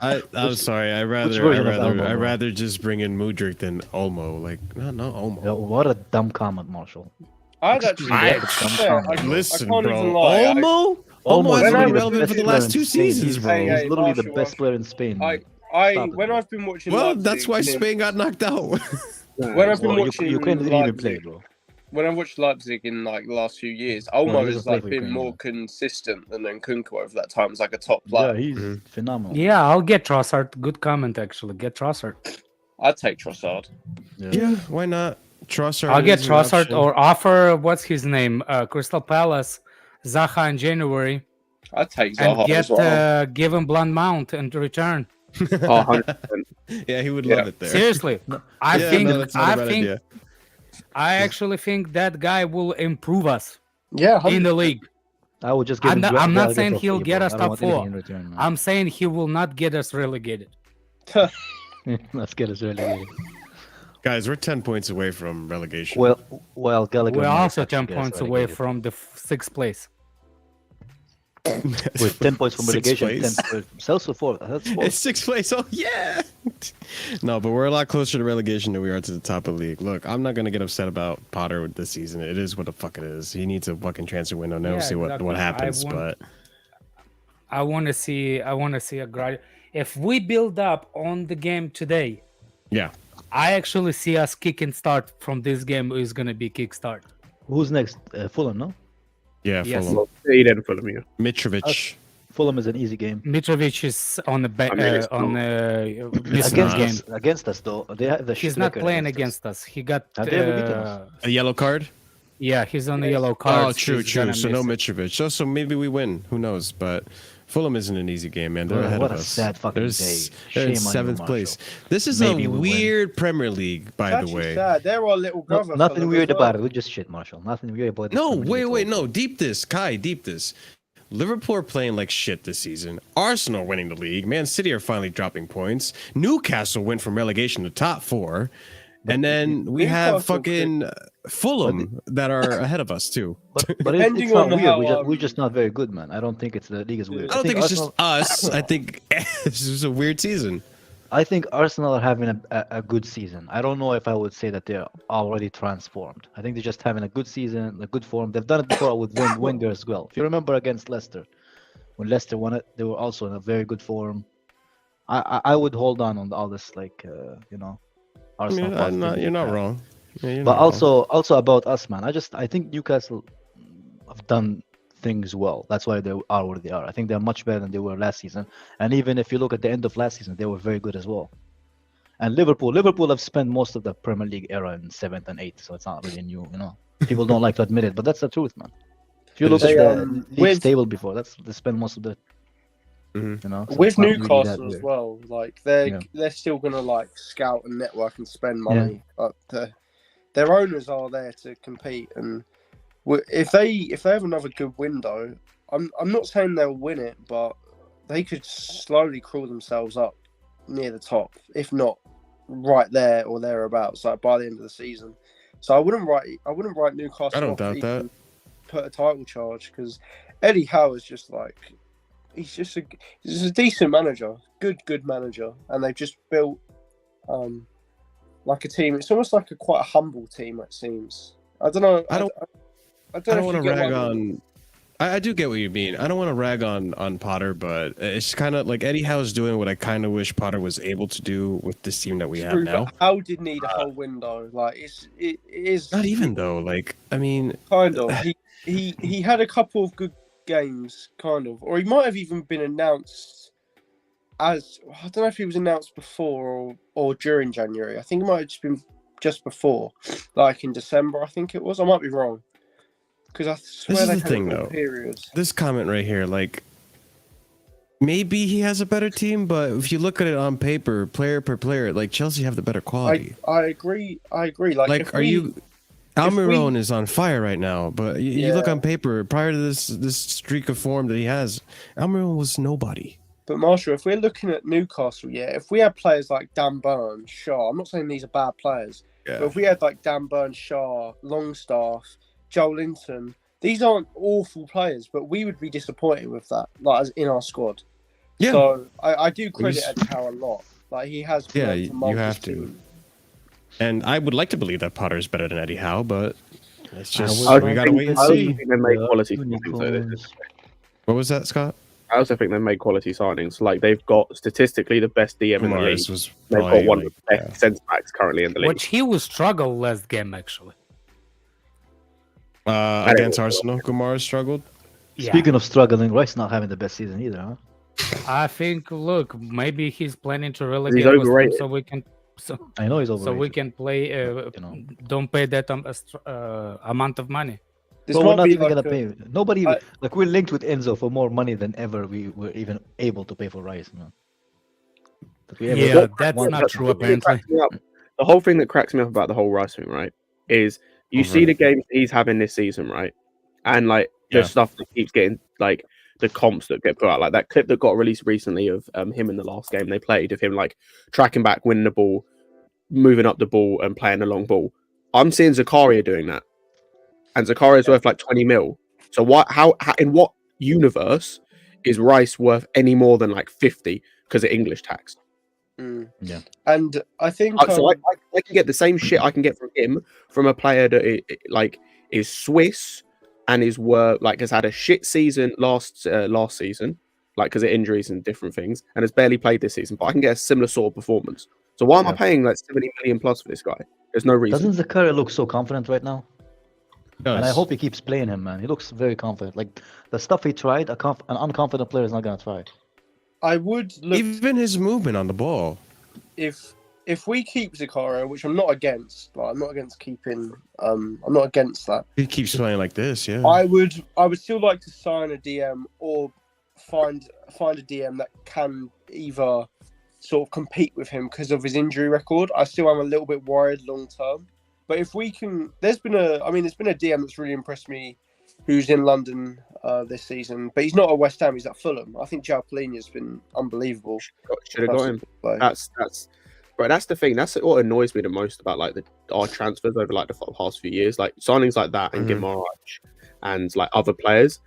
I'm sorry. version of Elmo, I'd bro? rather just bring in Mudryk than Olmo. Like, no Olmo. Yeah, what a dumb comment, Marshall. I'd actually. I- yeah, I Listen, can't bro. even lie. Olmo? Olmo Olmo is hasn't literally been the relevant best for the player last in 2 Spain. seasons, He's, bro. Hey, hey, he's literally the Marshall, best player in Spain. I Stop when it, I've been watching. Well, Leipzig, that's why and then- Spain got knocked out. When I've been Well, watching Ukraine didn't even play, Leipzig, bro. when I watched Leipzig in like the last few years, he Olmo doesn't has play like for been Ukraine, more though. consistent than Nkunku over that time as like a top Yeah, player. he's Mhm. phenomenal. Yeah, I'll get Trossard. Good comment, actually. Get Trossard. I'd take Trossard. Yeah, why not? Trossard. I'll get is an Trossard option. or offer what's his name, Crystal Palace, Zaha in January, I'd take and Zaha get as well. give him Blunt Mount in return. Oh, 100%. Yeah, he would Yeah. love it there. Seriously, I Yeah, think no, that's not a bad think idea. I actually think that guy will improve us Yeah, in the league. I would just give I'm him not- Gra- I'm not Gallagher saying for he'll free, get bro. us I don't top want anything four. in return, man. I'm saying he will not get us relegated. Let's get us relegated. Guys, we're 10 points away from relegation. Well, Gallagher. We're might also actually 10 get us points away relegated. from the 6th place. With 10 points from Sixth relegation, place. Celso 4th. That's 4th. It's 6th place. Oh, yeah. No, but we're a lot closer to relegation than we are to the top of the league. Look, I'm not going to get upset about Potter this season. It is what the fuck it is. He needs a fucking transfer window now. Yeah, See what exactly. happens. But I want to see a grad. If we build up on the game today, yeah. I actually see us kicking start from this game is going to be kickstart. Who's next? Fulham, no? Yeah, Yes. Fulham. Well, he didn't follow me. Mitrovic. Fulham is an easy game. Mitrovic is on the I mean, it's missing not. game. Against us, though. They have the He's shit not record playing against against us. He got Have they ever beaten us? A yellow card? yeah, he's on the yellow card. Oh, true. So no Mitrovic. So maybe we win. Who knows? But Fulham isn't an easy game, man. They're What a- ahead what of a us. sad fucking They're day. in Shame on you, 7th place. Marshall. This is Maybe a we win. weird Premier League, by the way. sad. They're our little No, brother. nothing for weird them as well. about it. We just shit, Marshall. Nothing weird about it. No, wait, no. Deep this, Kai. Deep this. Liverpool are playing like shit this season. Arsenal winning the league. Man City are finally dropping points. Newcastle went from relegation to top 4. And then we have Newcastle fucking Fulham that are ahead of us too. But Depending it's not on weird. how, we're just not very good, man. I don't think it's the league is weird. I don't think it's just Arsenal, us. I think this is a weird season. I think Arsenal are having a good season. I don't know if I would say that they're already transformed. I think they're just having a good season, a good form. They've done it before with Wenger as well. If you remember against Leicester, when Leicester won it, they were also in a very good form. I would hold on all this I Arsenal. mean, positivity you're not crap. wrong. Yeah, you're But not wrong. also about us, man. I think Newcastle have done things well. That's why they are where they are. I think they're much better than they were last season. And even if you look at the end of last season, they were very good as well. And Liverpool have spent most of the Premier League era in 7th and 8th, so it's not really new, you know. People don't like to admit it, but that's the truth, man. If you look at the league table before, they spent most of the, you know. So with it's not really Newcastle that as weird. well, like they're still gonna like scout and network and spend money, but their owners are there to compete. And if they have another good window, I'm not saying they'll win it, but they could slowly crawl themselves up near the top, if not right there or thereabouts, like by the end of the season. So I wouldn't write Newcastle. I don't off doubt even that. Put a title charge, because Eddie Howe is just like he's a decent manager, good manager, and they've just built like a team. It's almost like quite a humble team, it seems. I don't know. I don't want to rag on. I do get what you mean. I don't want to rag on Potter, but it's kind of like Eddie Howe's doing what I kind of wish Potter was able to do with this team that we have now. Howe did need a whole window. Like it is not even though. Like I mean, kind of. He had a couple of good games, kind of, or he might have even been announced as. I don't know if he was announced before or during January. I think it might have just been just before, like in December. I think it was. I might be wrong. Because I swear this is they the had thing, a though. period. This comment right here, like maybe he has a better team, but if you look at it on paper, player per player, like Chelsea have the better quality. I agree. Like Almiron is on fire right now, but you look on paper. Prior to this streak of form that he has, Almiron was nobody. But Marshall, if we're looking at Newcastle, if we had players like Dan Burn, Shaw, I'm not saying these are bad players, but if we had like Dan Burn, Shaw, Longstaff, Joel Linton, these aren't awful players, but we would be disappointed with that, like as in our squad. Yeah. So I do credit Eddie Howe a lot. Like he has. Yeah, you have to. And I would like to believe that Potter is better than Eddie Howe, but it's just we gotta wait and see. They made quality signings. What was that, Scott? I also think they made quality signings. Like they've got statistically the best DM in the league. They've got one of the best centre backs currently in the league. Which he will struggle last game actually. Against Arsenal, Kumar struggled. Yeah. Speaking of struggling, Rice not having the best season either, huh? I think. Look, maybe he's planning to relegate he's overrated. so we can. So I know he's overrated. So we can play. Don't pay that amount of money. But we're not even gonna pay. Nobody like we're linked with Enzo for more money than ever we were even able to pay for Rice. Man. Yeah, that's not true. Apparently, the whole thing that cracks me up about the whole Rice thing, right, is you see the games he's having this season, right, and like the stuff that keeps getting like the comps that get put out, like that clip that got released recently of him in the last game they played of him like tracking back, winning the ball, moving up the ball, and playing the long ball. I'm seeing Zakaria doing that. And Zakaria's worth like 20 mil. So how in what universe is Rice worth any more than like 50 because of English tax? Yeah. And I think so I can get the same shit I can get from him from a player that is Swiss and is has had a shit season last season, like because of injuries and different things, and has barely played this season. But I can get a similar sort of performance. So why am I paying like 70 million plus for this guy? There's no reason. Doesn't Zakaria look so confident right now? And I hope he keeps playing him, man. He looks very confident. Like the stuff he tried, an unconfident player is not gonna try. I would look even his movement on the ball. If we keep Zakaria, which I'm not against, but I'm not against keeping. I'm not against that. He keeps playing like this, yeah. I would still like to sign a DM or find a DM that can either sort of compete with him because of his injury record. I still am a little bit worried long term. But if we can, there's been a DM that's really impressed me, who's in London this season, but he's not at West Ham. He's at Fulham. I think João Palhinha's been unbelievable. Should have got him. That's the thing. That's what annoys me the most about like our transfers over like the past few years. Like signings like that and Guimaraes and like other players.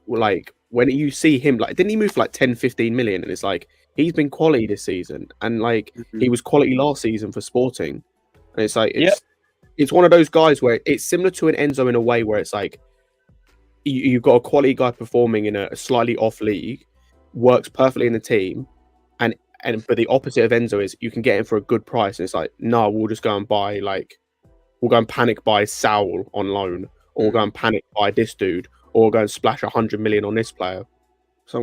Like when you see him, like didn't he move for like 10, 15 million? And it's like he's been quality this season, and like he was quality last season for Sporting. And it's like it's one of those guys where it's similar to an Enzo in a way where it's like you've got a quality guy performing in a slightly off league, works perfectly in the team, but the opposite of Enzo is you can get him for a good price, and it's like no, we'll just go and panic buy Saul on loan, or we'll go and panic buy this dude, or go and splash 100 million on this player. So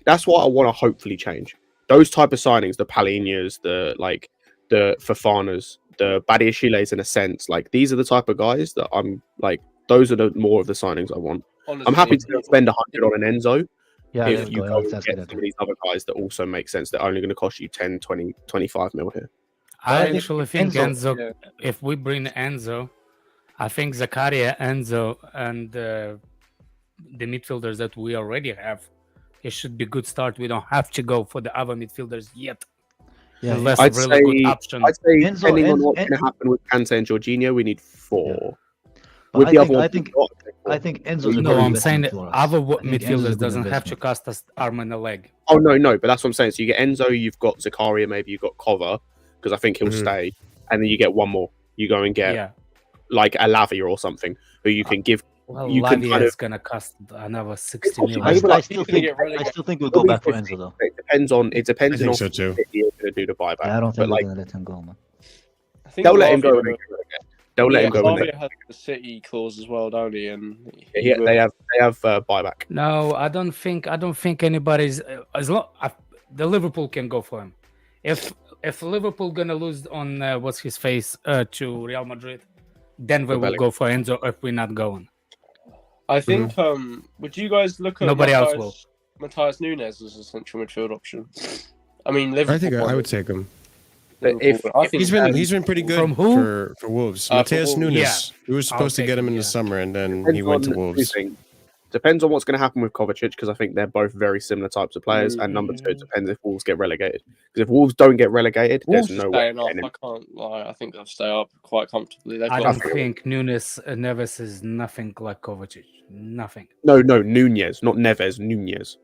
that's what I want to hopefully change. Those type of signings, the Palhinhas, the Fofanas, the Badiashiles in a sense, like these are the type of guys that I'm like. Those are the more of the signings I want. Honestly, I'm happy to spend 100 on an Enzo Yeah, if there we you go. go That's and get good. some of these other guys that also make sense. They're only going to cost you 10, 20, 25 mil here. I think actually think Enzo- Enzo, yeah. if we bring Enzo, I think Zakaria, Enzo, and the midfielders that we already have, it should be a good start. We don't have to go for the other midfielders yet. Yeah, Unless I'd really good say- option. I'd say Enzo- depending on Enzo- what's going to happen with Kante and Jorginho, we need 4. But With I the think- other I ones, think- we've got, I think I think Enzo's a No, good I'm saying investment for us. other I think Enzo's a midfielders good doesn't have to investment. cost us arm and a leg. Oh no, but that's what I'm saying. So you get Enzo, you've got Zakaria, maybe you've got Kova, because I think he'll Mhm. stay, and then you get one more. You go and get Yeah. like a Lavia or something, who you can give. Well, You can Lavia kind of- is gonna cost another 60 possible. million. I I feel like still he's gonna think get relegated. I still think we'll go back for Enzo though. It depends on I think on so too. if you're going to do the buyback. Yeah, I don't but think we're like gonna let him go, man. I think they'll let him go. Lavia- When they get relegated. They'll let him go. When Lavia has the City clause as well, don't he? And he will- they have buyback. No, I don't think anybody's as long the Liverpool can go for him. If Liverpool gonna lose on what's his face to Real Madrid, then we For will Bellingham. go for Enzo if we're not going. I think. Would you guys look at Nobody else will. Matthias Nunes as a central midfield option? I mean, I Liverpool. think I would take him. Liverpool, I think He's been pretty good From who? for Wolves. For Mateus Wolves. Nunes. Yeah. We were supposed to take get him him, in the yeah. summer, and then he Depends went to on two Wolves. things. Depends on what's going to happen with Kovacic, because I think they're both very similar types of players. And number two, it depends if Wolves get relegated. Because if Wolves don't get relegated, Wolves there's are no way. staying up. I can't lie. I think they'll stay up quite comfortably. They've I got don't think Nunes Neves is nothing like Kovacic. Nothing. No, Nunez, not Neves. Nunez.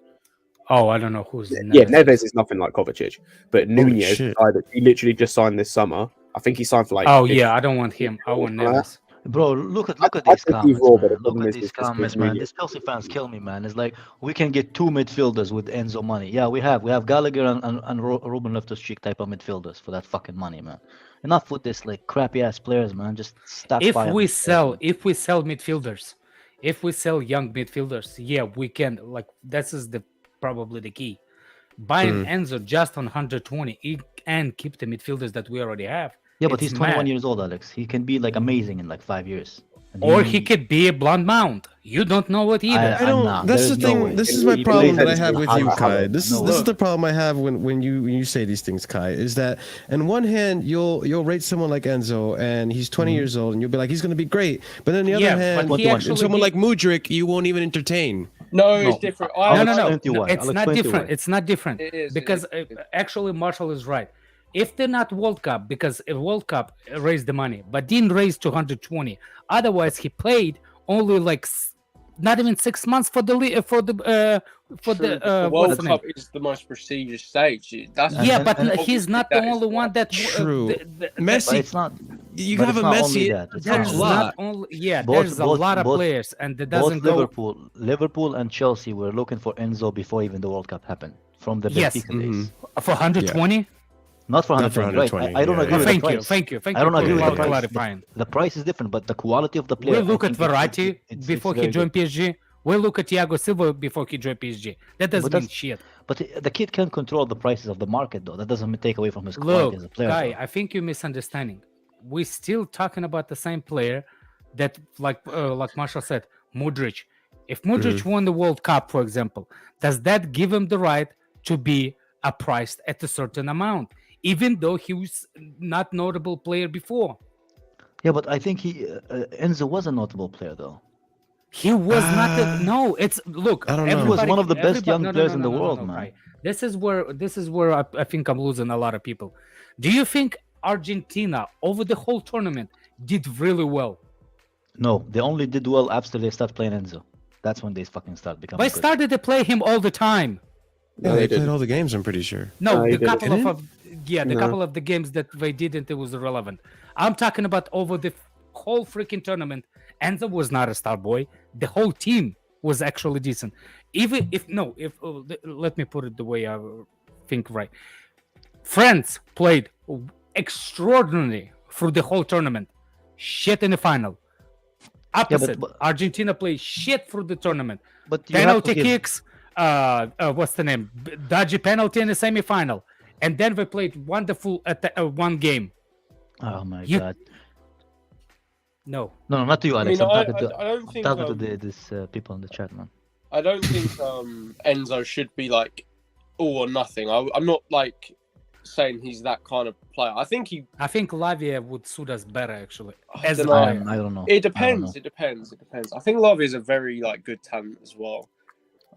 Oh, I don't know who's Neves. Yeah, Neves is nothing like Kovacic, but Nunez, the shit. guy that he literally just signed this summer. I think he signed for like. Oh 50. yeah, I don't want him. I want Neves. Bro, look at I these think he's comments, raw, but man. the Look problem at is these it's just comments, with man. Nunez. These Chelsea fans kill me, man. It's like we can get 2 midfielders with Enzo money. Yeah, we have Gallagher and Ruben Loftus-Cheek type of midfielders for that fucking money, man. Enough with this like crappy ass players, man. Just stop. If buying we these players, sell man. midfielders, if we sell young midfielders, yeah, we can. Like this is probably the key. Buying Enzo just on 120 and keep the midfielders that we already have. Yeah, but it's he's 21 mad. years old, Alex. He can be like amazing in like 5 years. And Or he could be a blonde mount. You don't know it either. I don't. nah, that's the there's no thing. way. This is He my plays problem that I at have with you, high Kai. level. This No. is the problem I have when you say these things, Kai. Is that on one hand you'll rate someone like Enzo and he's 20 years old and you'll be like he's gonna be great, but on the other Yeah, hand, but he actually someone did- like Mudryk you won't even entertain. No, No. it's different. I'll No. explain to you why. It's I'll not explain to you different. why. It's not different. It is, Because actually Marshall is right. If they're not World Cup, because a World Cup raised the money, but didn't raise 220. Otherwise, he played only like not even 6 months for the The World what's the name? Cup is the most prestigious stage. That's Yeah, And- but and- he's not the that is only one that True. But Messi, it's not. you but have it's a not only Messi. that. It's There's not a only lot. not only Both- there's a both- lot of both- players, and it Both doesn't go. Liverpool and Chelsea were looking for Enzo before even the World Cup happened. From the Yes. Benfica days. For 120. Not for Not for 120, right? 120, I don't yeah. agree with Thank the you, price. thank you. I don't agree with the for price. clarifying. The price is different, but the quality of the We player. look at Verratti it's before he very joined good. PSG. We look at Thiago Silva before he joined PSG. That doesn't But mean shit. But the kid can control the prices of the market, though. That doesn't take away from his quality as a Look, player. Kai, though. I think you're misunderstanding. We're still talking about the same player that, like Marshall said, Mudryk. If Mudryk won the World Cup, for example, does that give him the right to be priced at a certain amount, even though he was not notable player before? Yeah, but I think Enzo was a notable player, though. He was not. No, it's look. I don't know. He was one of the best everybody- young players in the world, man. Kai. This is where I think I'm losing a lot of people. Do you think Argentina over the whole tournament did really well? No, they only did well after they started playing Enzo. That's when they fucking start becoming But good. started to play him all the time. Yeah, they played all the games. I'm pretty sure. No, No, he the didn't. couple Didn't? of the No. couple of the games that they didn't, it was irrelevant. I'm talking about over the whole freaking tournament. Enzo was not a star boy. The whole team was actually decent. Even if let me put it the way I think right. France played extraordinary through the whole tournament. Shit in the final. Opposite. but- Argentina played shit through the tournament. But you have to Penalty give, kicks. What's the name? Dodgy penalty in the semifinal, and then we played wonderful at one game. oh my You- god. No, No, not to you, I Alex. mean, I'm I talking to, don't I'm think talking to this people in the chat, man. I don't think Enzo should be like all or nothing. I'm not like saying he's that kind of player. I think I think Lavia would suit us better actually. I As a don't know. player. I don't know. It I don't depends. know. It depends. It depends. I think Love is a very like good talent as well.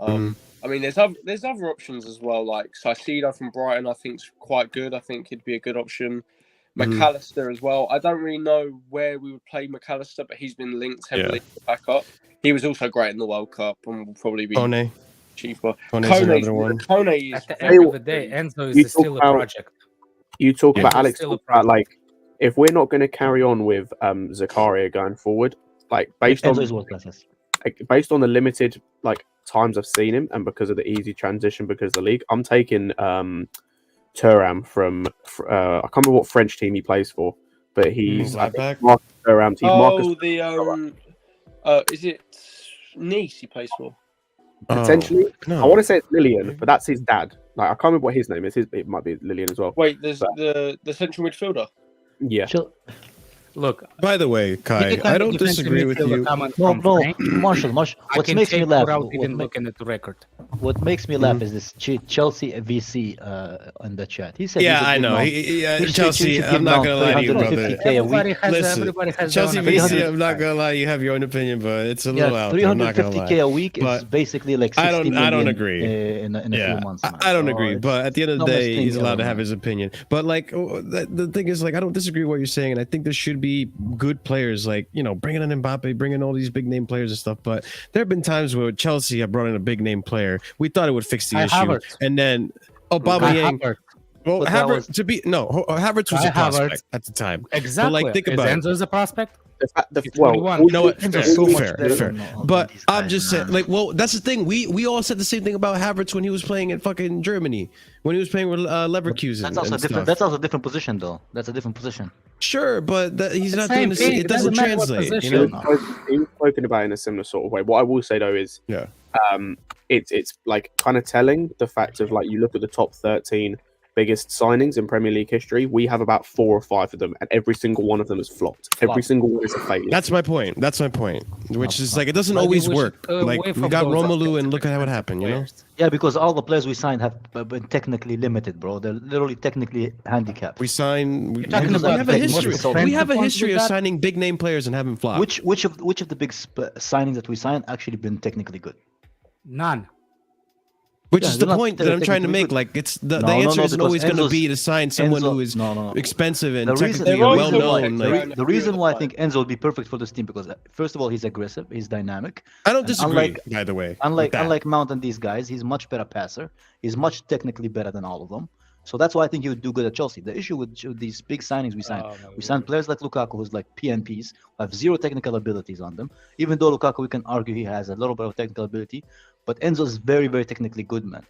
I mean, there's other options as well. Like Saicedo from Brighton, I think's quite good. I think he'd be a good option. McAllister as well. I don't really know where we would play McAllister, but he's been linked heavily to back up. He was also great in the World Cup and will probably be Kone. cheaper. Kone's another one. Kone is At the end of the day, You Enzo is still a talk about- project. You talk Yeah, about he's Alex, still a talk about like if we're not going to carry on with Zakaria going forward, like based on Enzo is world class. Yes. based on the limited like times I've seen him and because of the easy transition because of the league, I'm taking Thuram from I can't remember what French team he plays for, but he's Right back. Marcus Thuram. He's Marcus is it Nice he plays for? potentially. No. I want to say it's Lillian, but that's his dad. Like I can't remember what his name is. It might be Lillian as well. Wait, there's the central midfielder. Yeah. Look, By the way, Kai, I don't disagree with you. No, Marshall. What makes me laugh? Even looking at the record. What makes me laugh is this Chelsea VC in the chat. He said, Yeah, he's a I big know. mount. He, He Chelsea, should give I'm not Mount gonna lie to you, brother. 350K a week. Everybody has Chelsea their own VC, opinion. I'm not gonna lie. You have your own opinion, but it's a little Yeah, out there. I'm not gonna 350K lie. a week is But basically like 60 I don't million, agree. in a Yeah, few months. Man. I don't So agree, it's but at the end of the not much day, thing he's allowed ever, to have man. his opinion. But like, the thing is, like, I don't disagree with what you're saying, and I think there should be good players, like bringing in Mbappe, bringing all these big name players and stuff. But there have been times where Chelsea have brought in a big name player. We thought it would fix the Kai issue, Havertz. and then Aubameyang. Havertz. Well, But that was- Havertz was Kai a prospect Havertz. at the time. Exactly. But like, think Is about it. Enzo a prospect? The, It's well, 21. You know what? Enzo's so much Fair. better than But these I'm guys, just man. saying, like, well, that's the thing. We all said the same thing about Havertz when he was playing in fucking Germany, when he was playing with Leverkusen. That's also and different. stuff. That's also a different position, though. That's a different position. Sure, but he's not Same doing the thing. same. It It doesn't doesn't matter what translate. position. You know? he was spoken about in a similar sort of way. What I will say though is, Yeah. It's like kind of telling the fact of like you look at the top 13 biggest signings in Premier League history. We have about 4 or 5 of them, and every single one of them is flopped. Every single one is a failure. That's my point. Which is like it doesn't Maybe always we work. should, Like away we from got those Romelu, and aspects look at what happened. You know. players. Yeah, because all the players we signed have been technically limited, bro. They're literally technically handicapped. We sign. We talking about have a the history. most We have a expensive history of ones we got? signing big name players and having flop. Which of the big signings that we signed actually been technically good? None. Which Yeah, is they're the not point that I'm trying to technically make. good. Like it's the No, answer isn't because always going to Enzo's- be to sign someone Enzo- who is no. expensive and The reason- technically They're well always known. like- Like, The reason why I think Enzo would be perfect for this team because first of all he's aggressive, he's dynamic. I don't And disagree. By the way, with that. Unlike Mount and these guys, he's much better passer. He's much technically better than all of them. So that's why I think he would do good at Chelsea. The issue with these big signings we signed, we signed players like Lukaku, who's like PNPs, who have zero technical abilities on them. Even though Lukaku, we can argue he has a little bit of technical ability, but Enzo's very, very technically good, man.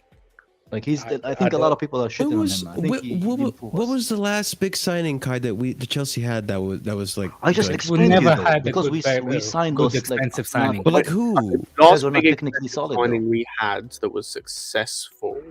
Like I think a lot of people are shitting on him. I think he improved what us. was the last big signing card that the Chelsea had that was like? I just good? explained never to you, though, had a because good we signed good those expensive like, signing. But like who? Guys were not big technically solid, though. signing we had that was successful.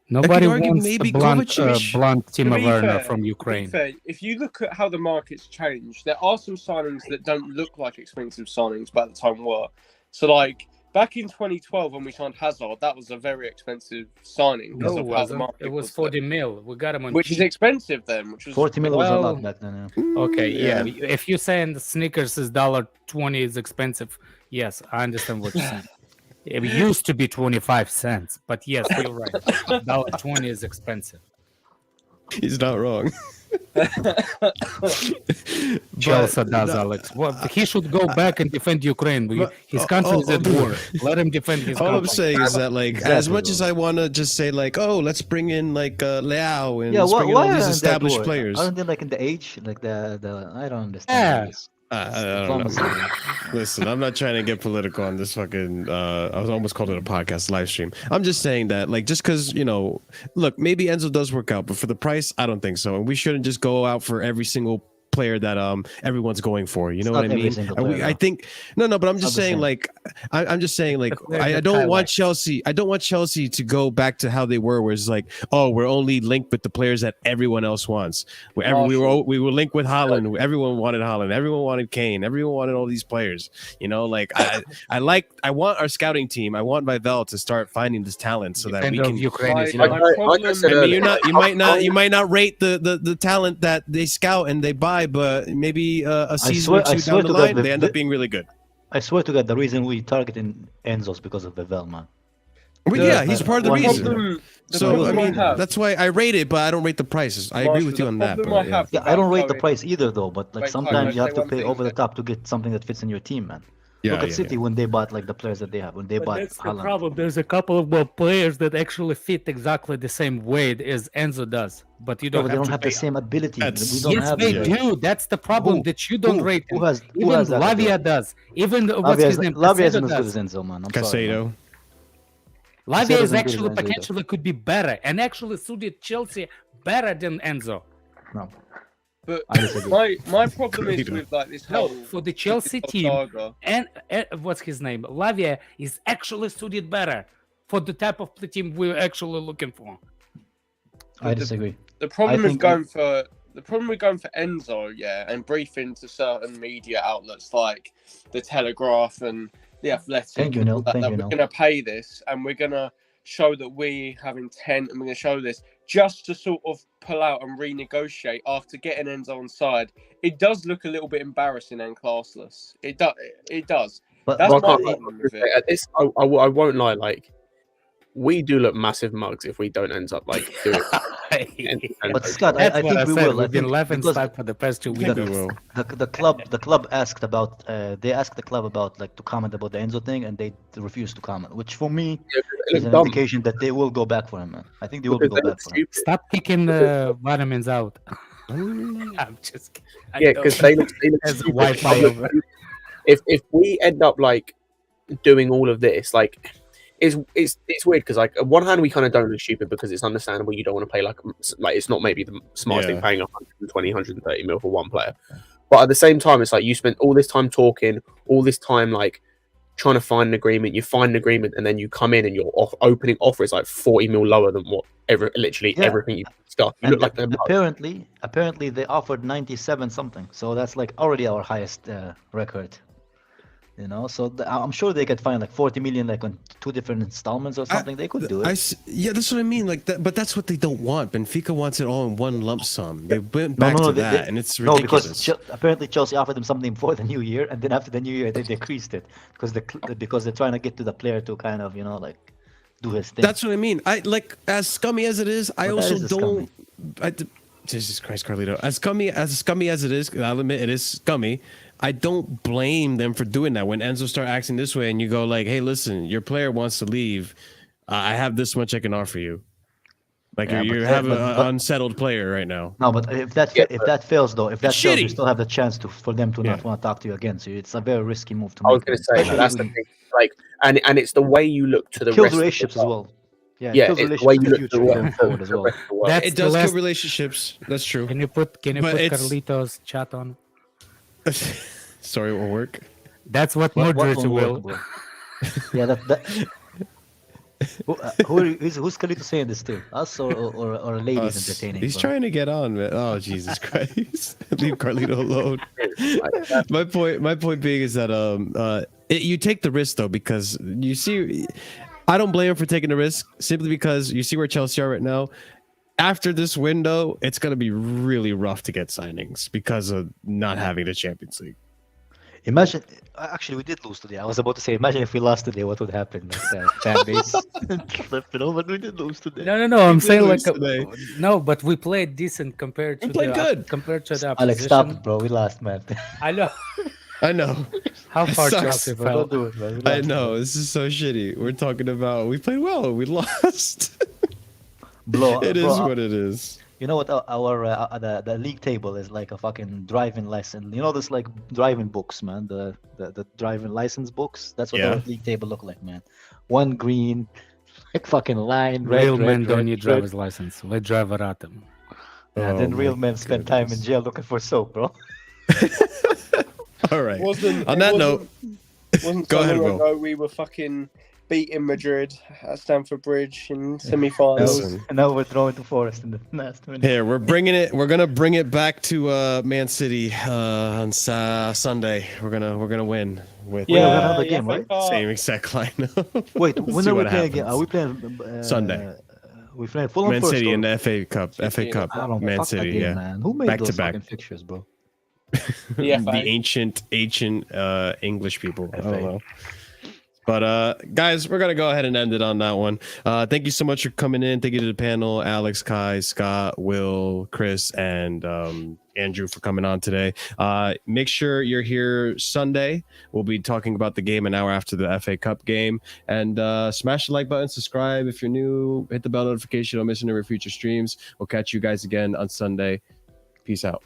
Nobody argue wants maybe a blunt Kovacic. Timo be Werner fair- from To be Ukraine. fair, if you look at how the market's changed, there are some signings that don't look like expensive signings, but at the time were. So, like back in 2012 when we signed Hazard, that was a very expensive signing because No, it of how the wasn't. market It was then. 40 mil. We got him on Which is cheap. expensive then. Which was 40 million was a Well, lot back then. Yeah. Okay, yeah. Yeah. If you're saying the Snickers is $1.20 is expensive, yes, I understand what you're saying. It used to be 25 cents, but yes, you're right. $1.20 is expensive. He's not wrong. Chelsea But- does, Alex. Well, he should go back and defend Ukraine. But- His country is at oh, war. Let him defend his All I'm country. saying is that, like, Exactly, as much bro. as I want to just say, like, oh, let's bring in like Leao and Yeah, let's bring in all why these aren't they established good? players. Aren't they like in the age, like the I don't understand. Yeah. this. I don't know. Listen, I'm not trying to get political on this fucking. I was almost called it a podcast live stream. I'm just saying that, like, just because look, maybe Enzo does work out, but for the price, I don't think so. And we shouldn't just go out for every single player that everyone's going for. You know not what I every mean? single I player, think no, but I'm Not just the saying same. like I'm just saying like player I that don't Kai want likes. Chelsea. I don't want Chelsea to go back to how they were it's like, oh, we're only linked with the players that everyone else wants. We were linked with Haaland. Everyone wanted Haaland. Everyone wanted Kane. Everyone wanted all these players. You know, like I want our scouting team. I want Vivel to start finding this talent so that we Defender of can. Ukraine is you know, my like I problem. said I mean, earlier, you might not rate the talent that they scout and they buy, but maybe a season or two down the line, they end up being really good. I swear to God, the reason we targeting Enzo is because of Vivel, man. Well, yeah, he's part of the one reason. season. The So I problem mean, have- that's why I rate it, but I don't rate the prices. I agree with you on that. problem But, I yeah. have Yeah, with I don't rate the Zakaria- price either, though. But like Wait, sometimes Kai, you have say to one pay thing over the that- top to get something that fits in your team, man. Yeah, Look at yeah, City when they bought like the players that they have. When they But bought that's the Haaland. problem. There's a couple of players that actually fit exactly the same way as Enzo does, but you Yeah, don't but they have don't to have pay. the same ability. That's- We don't Yes, have they it. do. That's the problem Who? that you don't rate Who them. has Even that Lavia ability? does. Even what's his name? Lavia isn't Caicedo as good does. as Enzo, man. I'm sorry. man. Casado. Lavia Caicedo is isn't good as actually Enzo either. potentially could be better and actually suited Chelsea better than Enzo. No, But I disagree. my problem is Credo. with like this No, whole for the Chelsea this team, whole saga. and what's his name? Lavia is actually suited better for the type of team we're actually looking for. I disagree. The problem with think- going for Enzo, yeah, and briefing to certain media outlets like the Telegraph and the Athletic, Thank you, and Neil. all that, Thank that you, we're Neil. going to pay this and we're going to show that we have intent and we're going to show this just to sort of pull out and renegotiate after getting Enzo on side. It does look a little bit embarrassing and classless. It does. But That's Well, I my can't- problem with it. at this, I won't lie. Like, we do look massive mugs if we don't end up like doing. but Scott, That's I what I think we said. will. I We've been think laughing because style for the past 2 the- weeks. will. the club asked about they asked the club about like to comment about the Enzo thing and they refused to comment, which for me It is looks an dumb. indication that they will go back for him, man. I think they will Because go they back look for him. stupid. Stop kicking vitamins out. I'm just kidding. I Yeah, know. because they look There's stupid. Wi-Fi over. If we end up like doing all of this, like it's weird because like on one hand we kind of don't look stupid because it's understandable you don't want to pay like it's not maybe the smartest thing Yeah. paying 120 130 mil for one player, but at the same time it's like you spent all this time talking, all this time like trying to find an agreement, you find an agreement and then you come in and your opening offer is like 40 mil lower than what literally Yeah. everything you've discussed. You And look like they're apparently they offered 97 something, so that's like already our highest record. You know, so I'm sure they could find like 40 million like on 2 different installments or something. They could do it. Yeah, that's what I mean. Like that, but that's what they don't want. Benfica wants it all in one lump sum. They went back to that, and it's No, ridiculous. because apparently Chelsea offered them something before the new year, and then after the new year they decreased it because they're trying to get to the player to kind of like do his thing. That's what I mean. I like as scummy as it is. I But that also is a don't. Jesus Christ, Carlito. As scummy as it is, I'll admit it is scummy. I don't blame them for doing that. When Enzo start acting this way, and you go like, "Hey, listen, your player wants to leave. I have this much I can offer you." Like Yeah, you but- have but- an unsettled player right now. No, but if that fails though, if that fails, you shitty. still have the chance for them to not Yeah. want to talk to you again. So it's a very risky move to I make. was going to say especially that's the when- thing. Like, and it's the way you look to the kills rest of the relationships as world. well. Yeah, Yeah, kills it's the way you relationships in look the to future the going forward as the well. rest of the world. That's It the does last. kill relationships. That's true. Can you put But it's- Carlito's chat on? Sorry, it won't work. That's what What Mudryk one will. word, bro? Yeah, that. Who's Carlito saying this to? Us or ladies entertaining? He's bro? trying to get on, man. Oh Jesus Christ! Leave Carlito alone. My point being is that you take the risk though, because you see, I don't blame him for taking the risk simply because you see where Chelsea are right now. After this window, it's gonna be really rough to get signings because of not having the Champions League. Imagine, actually, we did lose today. I was about to say, imagine if we lost today, what would happen? Like, fan base flipping over, but we did lose today. No. I'm saying lose like today. no, but we played decent compared to We played good. compared to the Alex, opposition. stop it, bro. We lost, man. I know I know. how far sucks. Chelsea Don't fell. do it, man. We I lost, know. man. This is so shitty. We're talking about we played well. We lost. Bro, It is bro, what it is. You know what? The league table is like a fucking driving license. You know this like driving books, man. The driving license books. That's what Yeah. our league table look like, man. One green, like fucking line. Red, Real red, men don't red, need red. driver's license. We drive at them. Yeah, Oh then my real men spend time in goodness. jail looking for soap, bro. All right. Wasn't On it that note, wasn't go so ahead, long Will. ago we were fucking beating Madrid at Stamford Bridge in Now, semi-finals. Listen. now we're throwing to Forest in the last minute. Here, we're gonna bring it back to Man City on Sunday. We're gonna win with we have Yeah, another yeah, game, FA right? Cup. same exact lineup. Wait, We'll when see are we what playing again? Are we happens. playing Sunday? We playing Fulham Man first? City or- in the FA Cup. City FA in the Cup. I don't Man fuck that City, game, yeah. man. Who made Back to those back. fucking fixtures, bro? The FA. The ancient English people. I don't FA. know. But guys, we're gonna go ahead and end it on that one. Thank you so much for coming in. Thank you to the panel, Alex, Kai, Scott, Will, Chris, and Andrew for coming on today. Make sure you're here Sunday. We'll be talking about the game an hour after the FA Cup game. And smash the like button, subscribe if you're new, hit the bell notification. Don't miss any of our future streams. We'll catch you guys again on Sunday. Peace out.